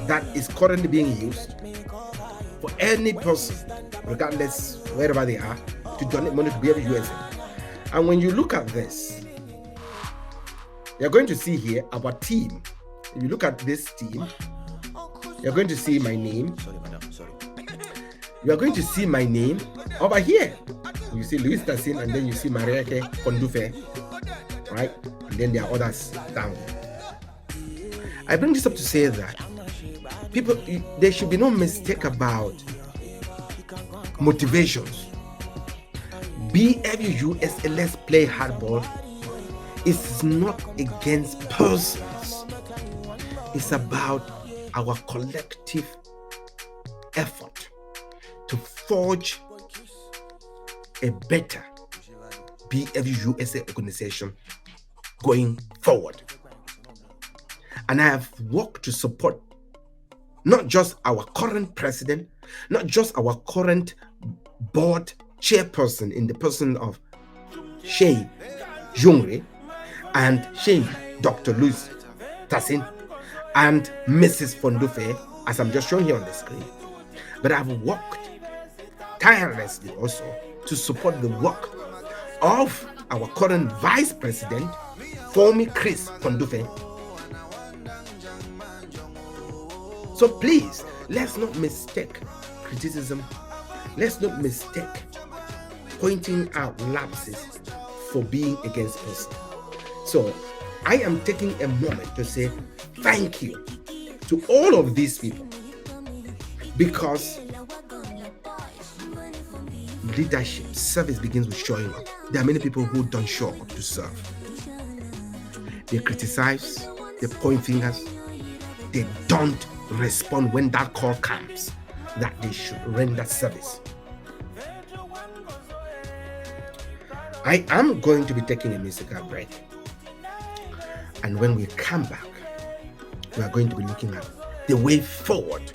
that is currently being used for any person, regardless wherever they are, to donate money to BFU-USA. And when you look at this, you're going to see here our team. If you look at this team, you're going to see my name. You are going to see my name over here. You see Louis Tassin, and then you see Marieke Kondufe, right? And then there are others down. I bring this up to say that people, there should be no mistake about motivations. BFU-USA, let's play hardball, is not against persons. It's about our collective effort to forge a better BFU-USA organization going forward. And I have worked to support not just our current president, not just our current board chairperson in the person of Shane Jungre and Shane Dr. Louis Tassin and Mrs. Fondufe, as I'm just showing here on the screen, but I've worked tirelessly also to support the work of our current vice president, Fomi Chris Fondufe. So please, let's not mistake criticism. Let's not mistake pointing out lapses for being against person. So I am taking a moment to say thank you to all of these people, because leadership, service begins with showing up. There are many people who don't show up to serve. They criticize, they point fingers, they don't respond when that call comes that they should render service. I am going to be taking a musical break, and when we come back, we are going to be looking at the way forward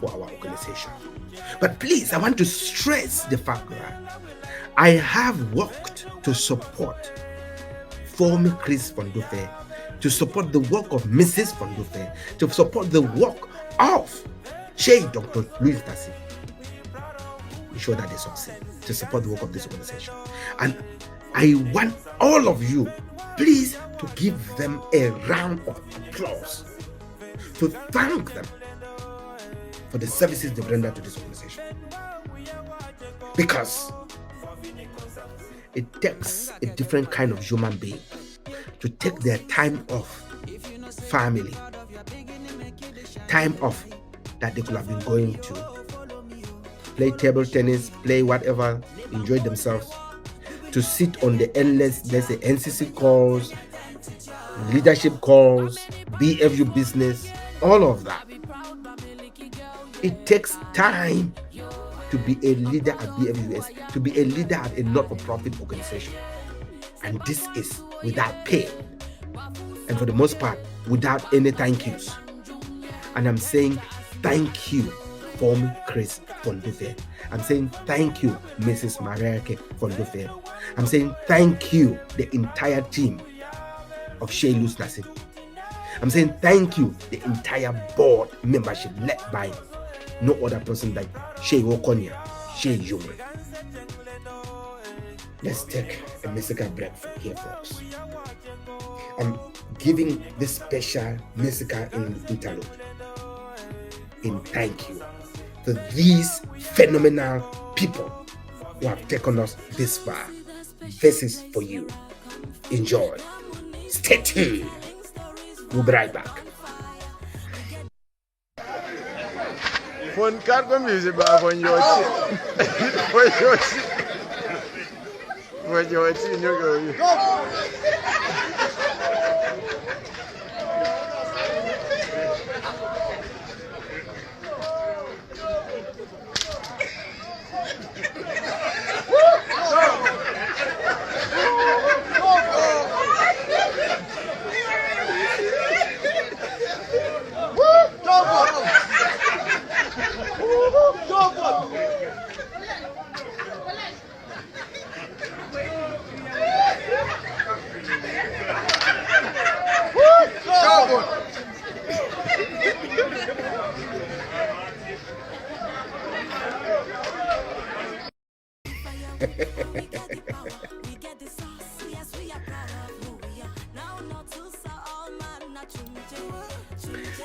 for our organization. But please, I want to stress the fact that I have worked to support Fomi Chris Fondufe, to support the work of Mrs. Fondufe, to support the work of Shea Dr. Louis Tassin. Ensure that they succeed, to support the work of this organization. And I want all of you, please, to give them a round of applause, to thank them for the services they've rendered to this organization. Because it takes a different kind of human being to take their time off family, time off that they could have been going to play table tennis, play whatever, enjoy themselves, to sit on the endless, let's say, NCC calls, leadership calls, BFU business, all of that. It takes time to be a leader at BFU-USA, to be a leader at a not-for-profit organization. And this is without pay. and for the most part, without any thank yous. And I'm saying thank you, former Chris Fondufe. I'm saying thank you, Mrs. Mariake Fondufe. I'm saying thank you, the entire team of Shea Luz Nassim. I'm saying thank you, the entire board membership led by no other person than Shea Okonia, Shea Young. Let's take a musical break from here, folks. I'm giving this special musical interlude in thank you to these phenomenal people who have taken us this far. This is for you. Enjoy. Stay tuned. We'll be right back. When cargo music back when you're when you're you go.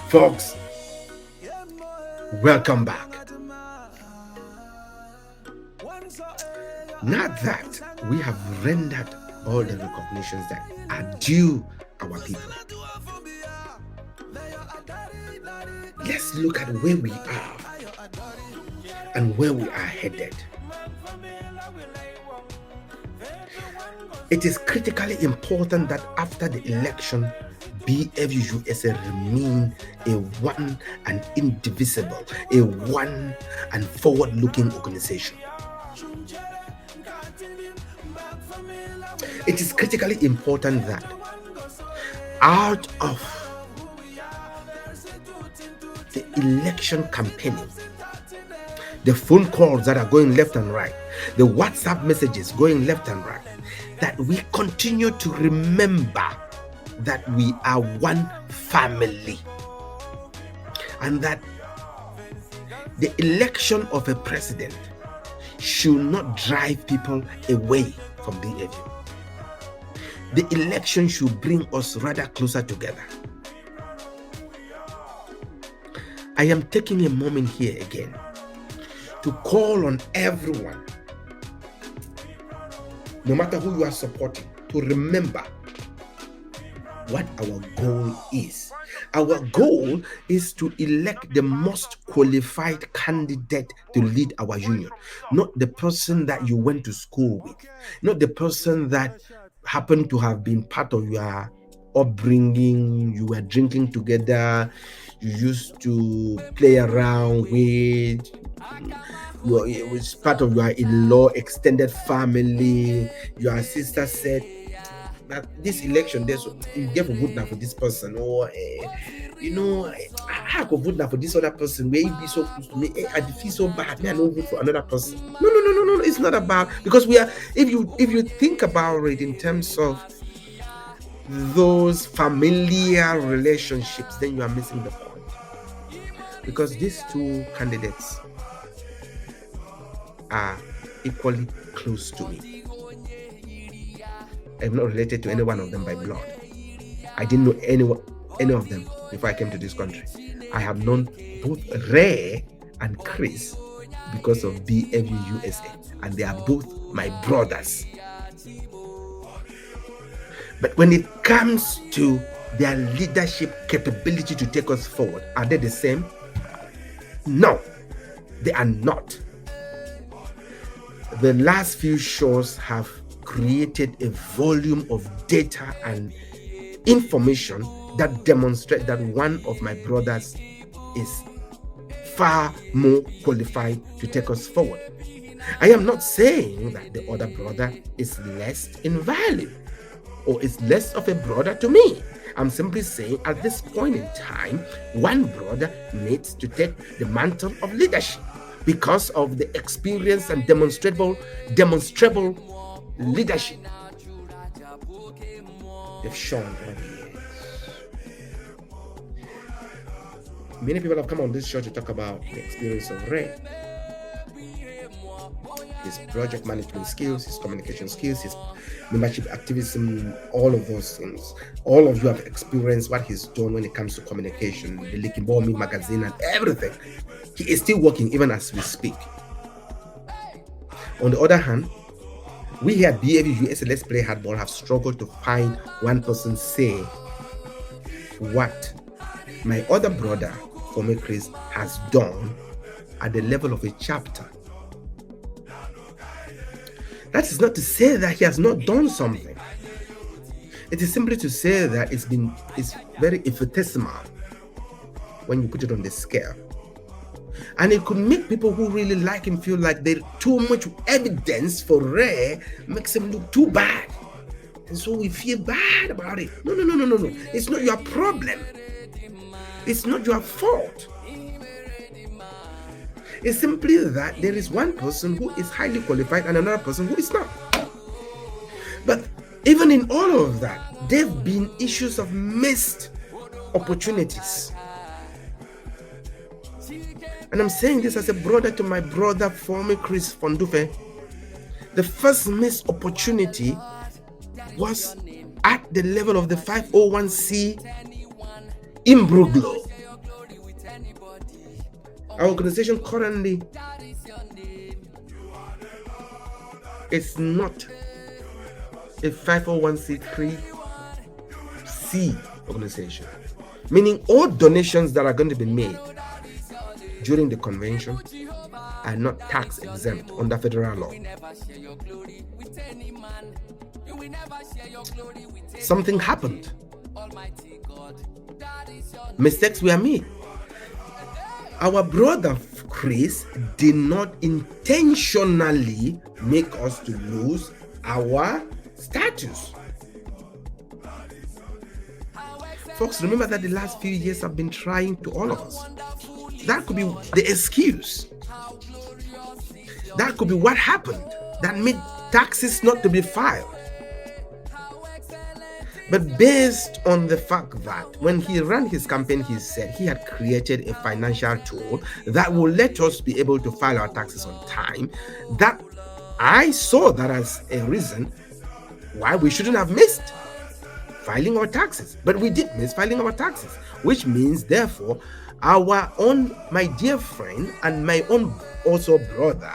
Folks, welcome back. Now that we have rendered all the recognitions that are due our people, let's look at where we are and where we are headed. It is critically important that after the election, BFU-USA remain a one and indivisible, a one and forward-looking organization. It is critically important that out of the election campaigning, the phone calls that are going left and right, the WhatsApp messages going left and right, that we continue to remember that we are one family, and that the election of a president should not drive people away from BFU. The election should bring us rather closer together. I am taking a moment here again to call on everyone, no matter who you are supporting, to remember what our goal is. Our goal is to elect the most qualified candidate to lead our union, not the person that you went to school with, not the person that happened to have been part of your upbringing, you were drinking together, you used to play around with, it was part of your in-law extended family. Your sister said that this election, you gave a vote now for this person, or I could vote now for this other person. May it be so close to me. I feel so bad. May I not vote for another person? No. It's not about, because we are. If you think about it in terms of those familiar relationships, then you are missing the point. Because these two candidates are equally close to me. I'm not related to any one of them by blood. I didn't know any of them before I came to this country. I have known both Ray and Chris because of BFU-USA, and they are both my brothers. But when it comes to their leadership capability to take us forward, are they the same? No, they are not. The last few shows have created a volume of data and information that demonstrate that one of my brothers is far more qualified to take us forward. I am not saying that the other brother is less in value or is less of a brother to me. I'm simply saying at this point in time, one brother needs to take the mantle of leadership because of the experience and demonstrable leadership they've shown over the years. Many people have come on this show to talk about the experience of Ray, his project management skills, his communication skills, his membership activism, all of those things. All of you have experienced what he's done when it comes to communication, the Likimbomi magazine and everything. He is still working even as we speak. On the other hand, we here at BFU-USA Let's Play Hardball have struggled to find one person say what my other brother, Former Chris, has done at the level of a chapter. That is not to say that he has not done something. It is simply to say that it's very infinitesimal when you put it on the scale. And it could make people who really like him feel like there's too much evidence for Ray, makes him look too bad. And so we feel bad about it. No. It's not your problem. It's not your fault. It's simply that there is one person who is highly qualified and another person who is not. But even in all of that, there have been issues of missed opportunities. And I'm saying this as a brother to my brother, former Chris Fondufe. The first missed opportunity was at the level of the 501c in Bruglo. Our organization currently is not a 501c3 organization, meaning all donations that are going to be made during the convention are not tax exempt under federal law. Something happened. Mistakes were made. Our brother Chris did not intentionally make us to lose our status. Folks, remember that the last few years have been trying to all of us. That could be the excuse. That could be what happened that made taxes not to be filed. But based on the fact that when he ran his campaign, he said he had created a financial tool that will let us be able to file our taxes on time, that I saw that as a reason why we shouldn't have missed filing our taxes. But we did miss filing our taxes, which means, therefore, my dear friend and my own also brother,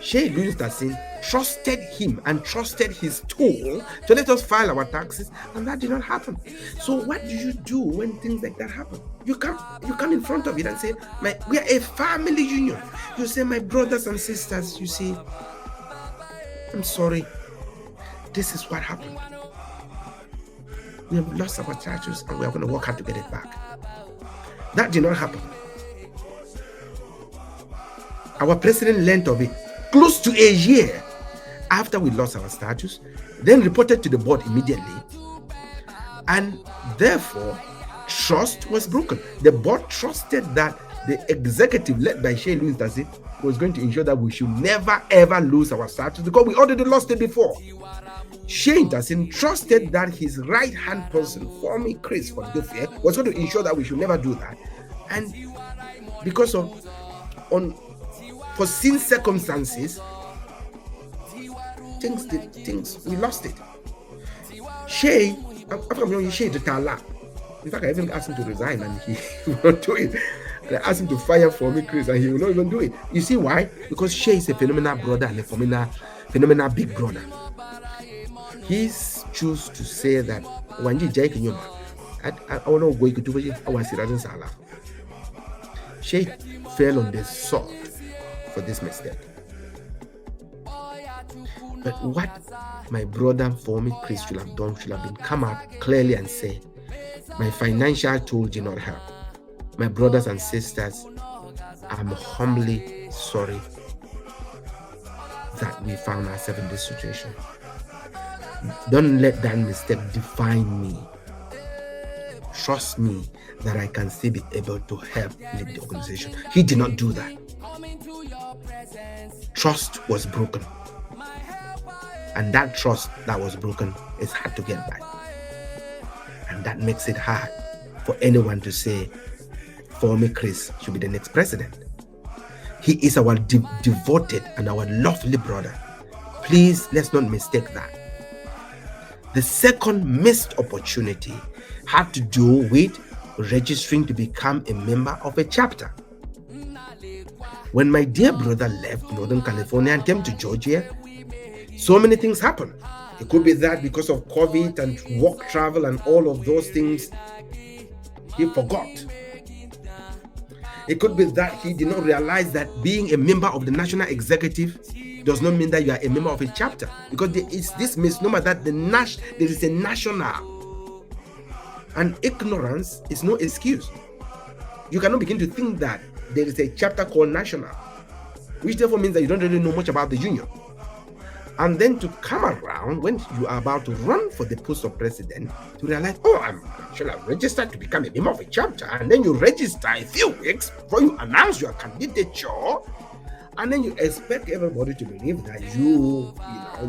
Shay Louis Tassin, trusted him and trusted his tool to let us file our taxes, and that did not happen. So what do you do when things like that happen? You come in front of it and say, we are a family union. You say, my brothers and sisters, you see, I'm sorry, this is what happened. We have lost our status and we are going to work hard to get it back. That did not happen. Our president learned of it close to a year after we lost our status, then reported to the board immediately, and therefore trust was broken. The board trusted that the executive led by Shay Louis Tassin was going to ensure that we should never ever lose our status because we already lost it before. Shay Tassin trusted that his right-hand person, former Chris Fondufe, was going to ensure that we should never do that. And because of foreseen circumstances, we lost it. Shay, after Shay to Tala. In fact, I even asked him to resign and he will not do it. I asked him to fire for me, Chris, and he will not even do it. You see why? Because Shay is a phenomenal brother and a phenomenal big brother. He chose to say that when you Jake in your I don't know what you could do with it. I want to see that. Shay fell on the sword for this mistake. But what my brother for me, Chris, should have done should have been come out clearly and say, my financial tool did not help. My brothers and sisters, I'm humbly sorry that we found ourselves in this situation. Don't let that mistake define me. trust me that I can still be able to help lead the organization. He did not do that. Trust was broken. And that trust that was broken is hard to get back. And that makes it hard for anyone to say, former Chris should be the next president. He is our devoted and our lovely brother. Please, let's not mistake that. The second missed opportunity had to do with registering to become a member of a chapter. When my dear brother left Northern California and came to Georgia, so many things happened. It could be that because of COVID and work travel and all of those things, he forgot. It could be that he did not realize that being a member of the national executive does not mean that you are a member of a chapter, because there is this misnomer that there is a national, and ignorance is no excuse. You cannot begin to think that there is a chapter called national, which therefore means that you don't really know much about the union. And then to come around when you are about to run for the post of president to realize, oh, I'm actually registered to become a member of a chapter, and then you register a few weeks before you announce your candidature, and then you expect everybody to believe that you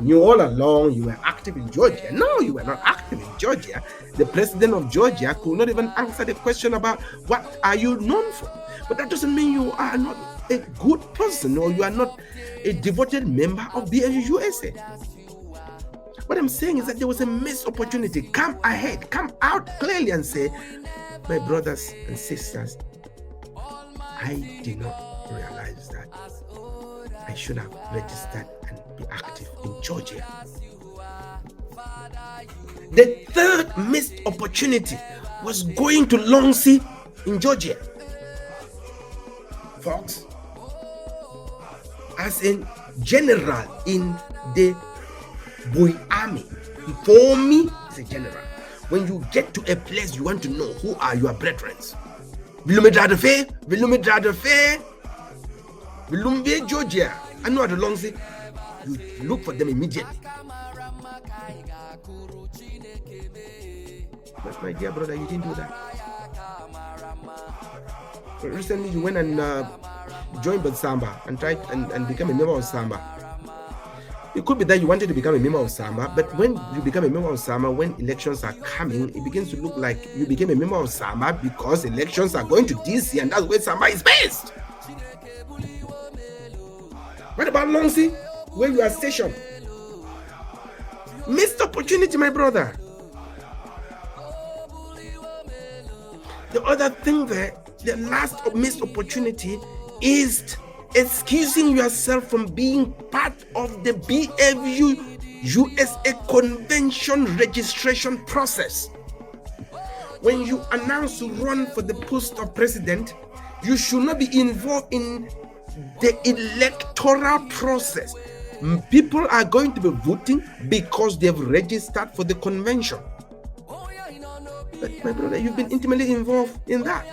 knew all along you were active in Georgia. No, you were not active in Georgia. The president of Georgia could not even answer the question about what are you known for. But that doesn't mean you are not a good person or you are not a devoted member of BFU-USA. What I'm saying is that there was a missed opportunity. Come ahead, come out clearly and say, my brothers and sisters, I did not realize that I should have registered and be active in Georgia. The third missed opportunity was going to Longse in Georgia. Folks, as a general in the Boy Army, for me, as a general, when you get to a place, you want to know who are your brethren. Vilumbe, Georgia, I know how to Longse. You look for them immediately. But my dear brother, you didn't do that. But recently, you went and joined with Samba and tried and became a member of Samba. It could be that you wanted to become a member of Samba, but when you become a member of Samba, when elections are coming, it begins to look like you became a member of Samba because elections are going to DC and that's where Samba is based. What about Longse, where you are stationed? Missed opportunity, my brother. The other thing there, the last missed opportunity is excusing yourself from being part of the BFU-USA convention registration process. When you announce to run for the post of president, you should not be involved in the electoral process. People are going to be voting because they've registered for the convention. But my brother, you've been intimately involved in that.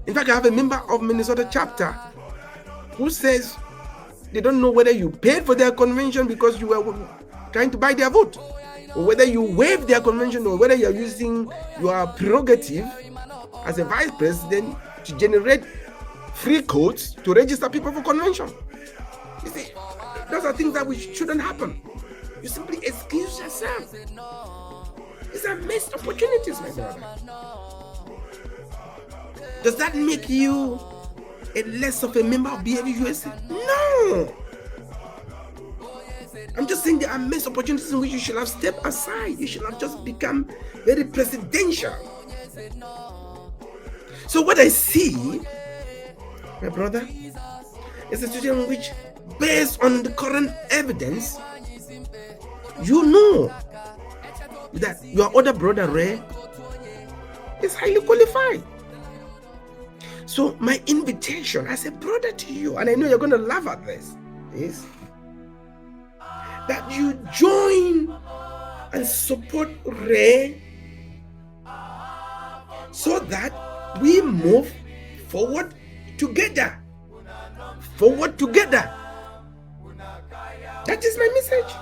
In fact, I have a member of Minnesota chapter who says they don't know whether you paid for their convention because you were trying to buy their vote, or whether you waived their convention, or whether you're using your prerogative as a vice president to generate free codes to register people for convention. You see, those are things that shouldn't happen. You simply excuse yourself. These are missed opportunities, my brother. Does that make you a less of a member of BFU-USA? No. I'm just saying there are missed opportunities in which you should have stepped aside. You should have just become very presidential. So what I see, my brother, is a situation in which, based on the current evidence, you know that your other brother Ray is highly qualified. So my invitation as a brother to you, and I know you're going to laugh at this, is that you join and support Ray so that we move forward together. Forward together. That is my message.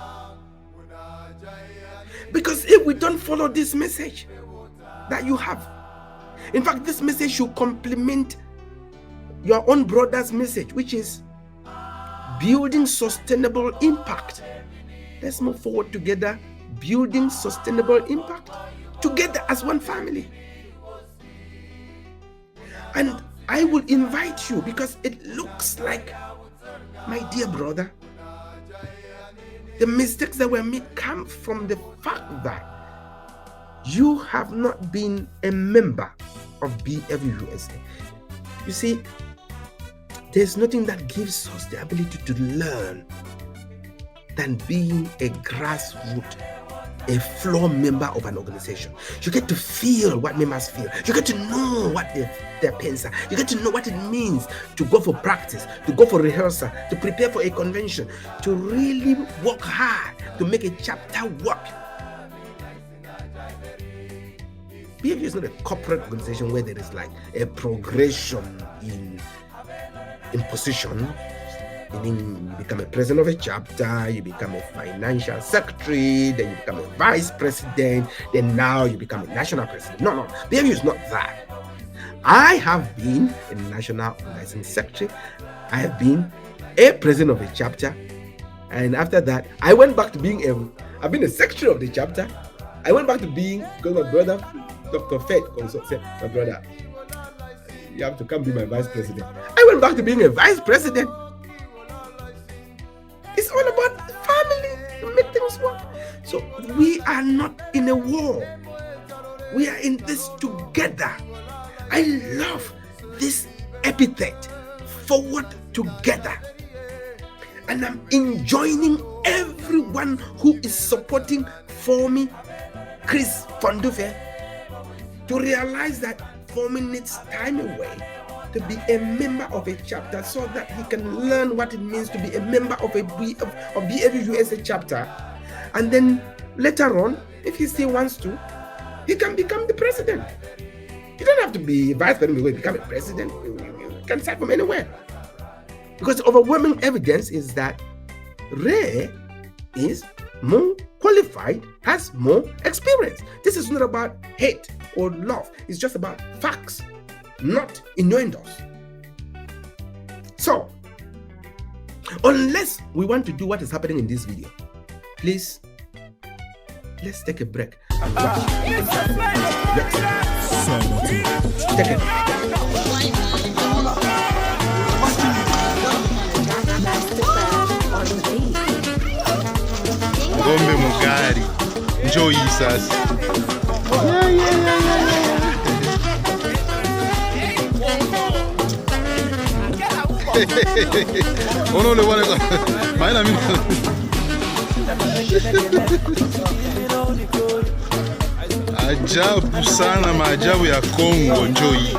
Because if we don't follow this message that you have, In fact, this message should complement your own brother's message, which is building sustainable impact. Let's move forward together, building sustainable impact together as one family. And I will invite you, because it looks like, my dear brother, the mistakes that were made come from the fact that you have not been a member of BFU-USA. You see, there's nothing that gives us the ability to learn than being a grassroots, a floor member of an organization. You get to feel what members feel. You get to know what their pains are. You get to know what it means to go for practice, to go for rehearsal, to prepare for a convention, to really work hard to make a chapter work. BFU is not a corporate organization where there is like a progression in position. Meaning you become a president of a chapter, you become a financial secretary, then you become a vice president, then now you become a national president. No, BFU is not that. I have been a national organizing secretary. I have been a president of a chapter, and after that, I went back to being I've been a secretary of the chapter. I went back to being, because my brother, Dr. Fed, said, my brother, you have to come be my vice president. I went back to being a vice president. It's all about family to make things work. So we are not in a war. We are in this together. I love this epithet, forward together. And I'm enjoining everyone who is supporting Formi Chris Fondufe to realize that Formi needs time away to be a member of a chapter so that he can learn what it means to be a member of BFU-USA chapter. And then later on, if he still wants to, he can become the president. You don't have to be vice president to become a president. You can start from anywhere. Because the overwhelming evidence is that Ray is more qualified, has more experience. This is not about hate or love. It's just about facts, not innuendos. So, unless we want to do what is happening in this video, please, let's take a break and watch. Let's take it. Ngombe mugari. Njoo hii sasa. Ono le wana maana mimi ajabu sana, maajabu ya Kongo. Njoo hii.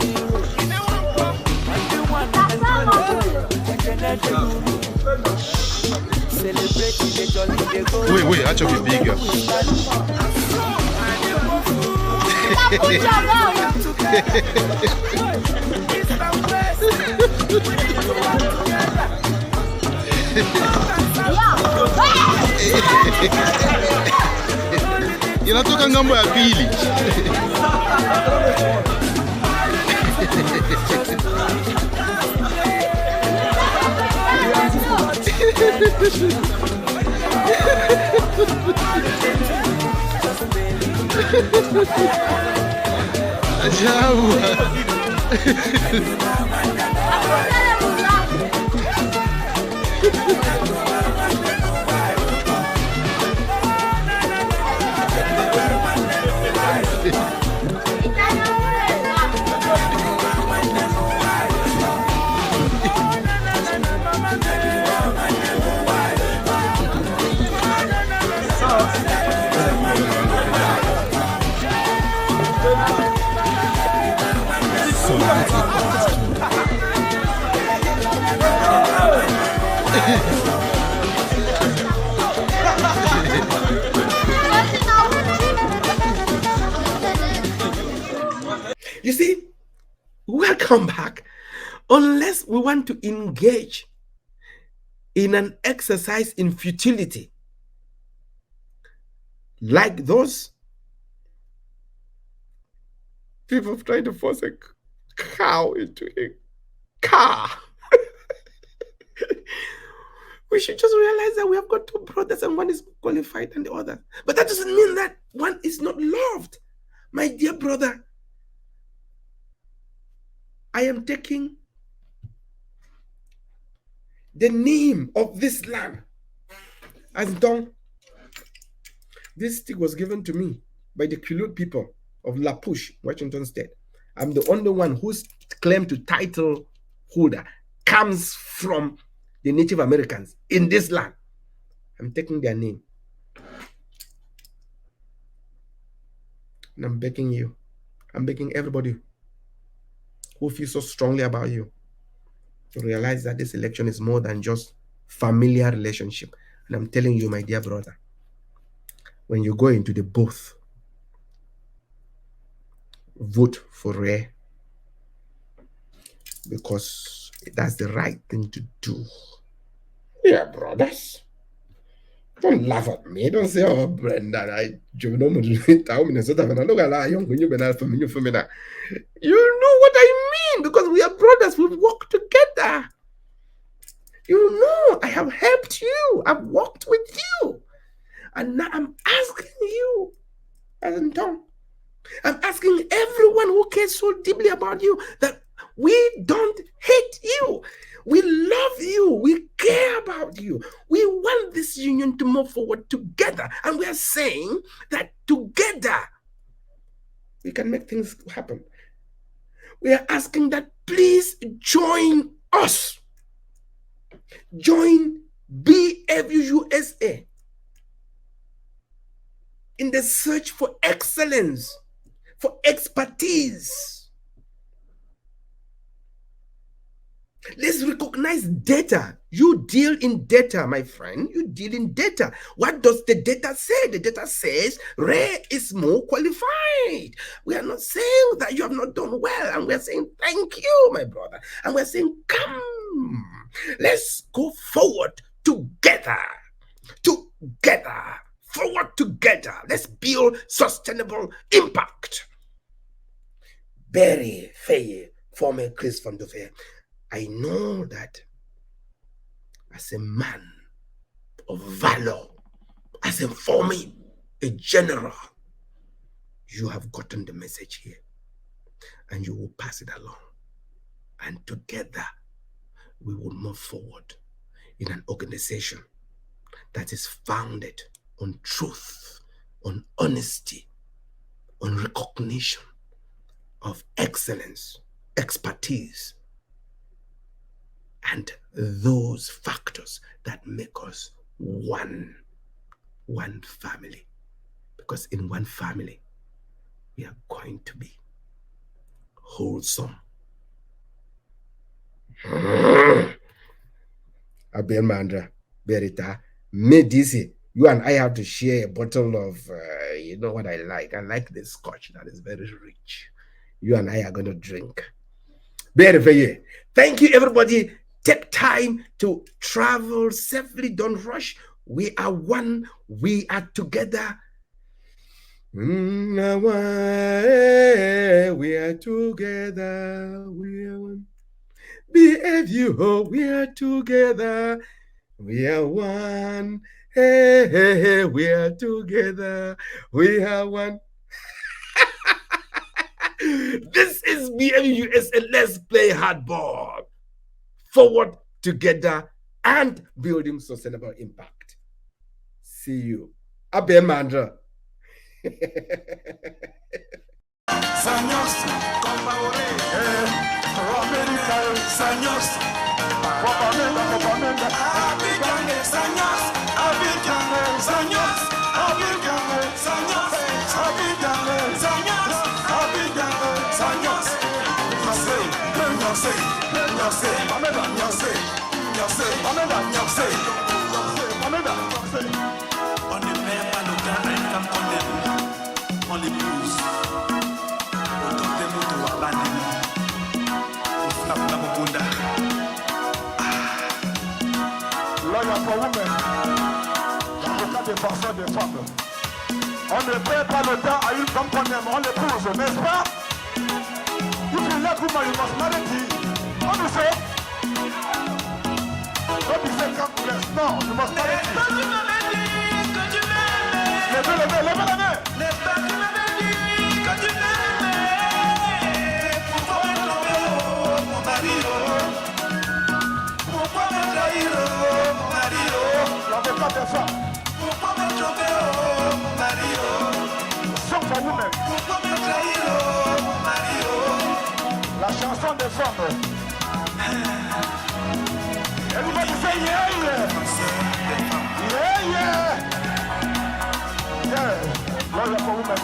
Wait, acha kupiga. Inatoka ngambo ya pili. Ajabu. You see, welcome back. Unless we want to engage in an exercise in futility, like those People trying to force a cow into a car. We should just realize that we have got two brothers and one is qualified than the other. But that doesn't mean that one is not loved. My dear brother, I am taking the name of this land as Don. This stick was given to me by the Quileute people of La Push, Washington State. I'm the only one whose claim to title holder comes from the Native Americans in this land. I'm taking their name. And I'm begging you, I'm begging everybody who feels so strongly about you to realize that this election is more than just familiar relationship. And I'm telling you, my dear brother, when you go into the booth, vote for Ray, because that's the right thing to do. Yeah, brothers. Don't laugh at me. Don't say, oh, Brenda, you know what I mean, because we are brothers. We've worked together. You know, I have helped you. I've worked with you. And now I'm asking you, as Tom, I'm asking everyone who cares so deeply about you that we don't hate you. We love you. We care about you. We want this union to move forward together. And we are saying that together we can make things happen. We are asking that please join us. Join BFU-USA in the search for excellence, for expertise. Let's recognize data. You deal in data, my friend. You deal in data. What does the data say? The data says Ray is more qualified. We are not saying that you have not done well. And we are saying thank you, my brother. And we are saying, come, let's go forward together. Together. Forward together. Let's build sustainable impact. Barry Faye, former Chris van der Veer. I know that as a man of valor, as a former, a general, you have gotten the message here and you will pass it along. And together we will move forward in an organization that is founded on truth, on honesty, on recognition of excellence, expertise, and those factors that make us one family. Because in one family, we are going to be wholesome. Abel Mandra, Berita, Medisi, you and I have to share a bottle of, you know what I like? I like the scotch that is very rich. You and I are going to drink. Very. Thank you, everybody. Take time to travel safely. Don't rush. We are one. We are together. We are together. We are one. BFU, we are together. We are one. Hey, we are together. We are one. This is BFU-USA. Let's play hardball. Forward together and building sustainable impact. See you. Abel Mandra. On ne perd pas le temps à une compagnie, on l'épouse, n'est-ce pas? that woman, you must marry him. What do you say? Don't be say come bless. No, you must marry him. Levez la main, levez la main. Pourquoi me tromper, oh, mon mari, oh? Pourquoi me trahir, oh, mon mari, oh? L'avocat des femmes. Pourquoi me tromper, oh, mon mari, oh? Song for women. Pourquoi me trahir, oh, mon mari, oh? La chanson des femmes. Everybody say yeah, yeah. Yeah, yeah. Yeah. Lawyer for women.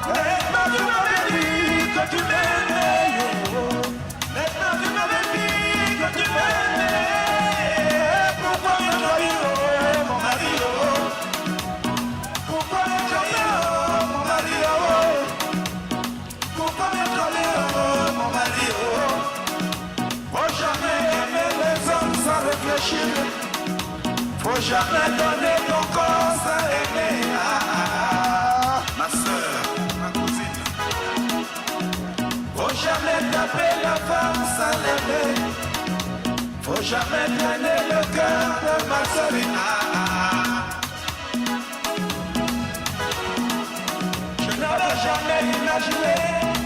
Maintenant tu m'avais dit que tu m'aimais, oh. Maintenant tu m'avais dit que tu m'aimais. Pourquoi me trahir, oh, mon mari, oh? Pourquoi me trahir, oh, mon mari, oh? Pourquoi me trahir, oh, mon mari, oh? Faut jamais aimer les hommes sans réfléchir. Faut jamais donner ton corps sans aimer. Ma soeur, ma cousine. Faut jamais taper la femme sans l'aimer. Faut jamais traîner le cœur de ma soeur. Je n'avais jamais imaginé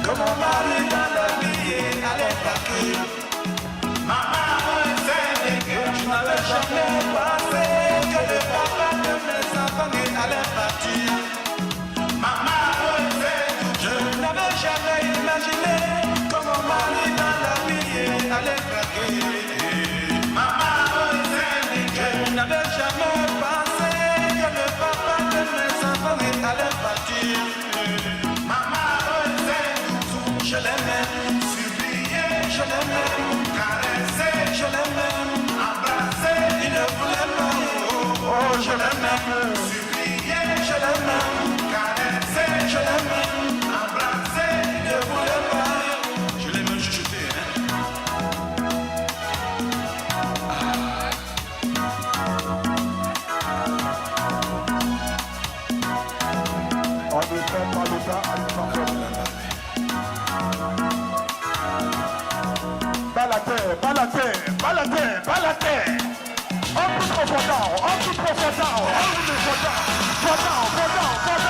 que mon mari dans la vie allait partir. Maman disait que je n'avais jamais pensé que le papa de mes enfants allait partir. Maman disait, je n'avais jamais imaginé que mon mari dans la vie allait craquer. Maman disait que je n'avais jamais pensé que le papa de mes enfants allait partir. Maman disait, je l'aimais, supplier, je l'aimais, caresser, je l'aimais, embrasser, il ne voulait pas. Oh, je l'aimais, supplier, je l'aimais, caresser, je l'aimais, embrasser, il ne voulait pas. Je l'aimais chuchoter, hein. On ne fait pas le temps à une Balater, balater, balater, balater. On peut trop fort down, on peut trop fort down, on peut trop fort down, fort down, fort down, fort down.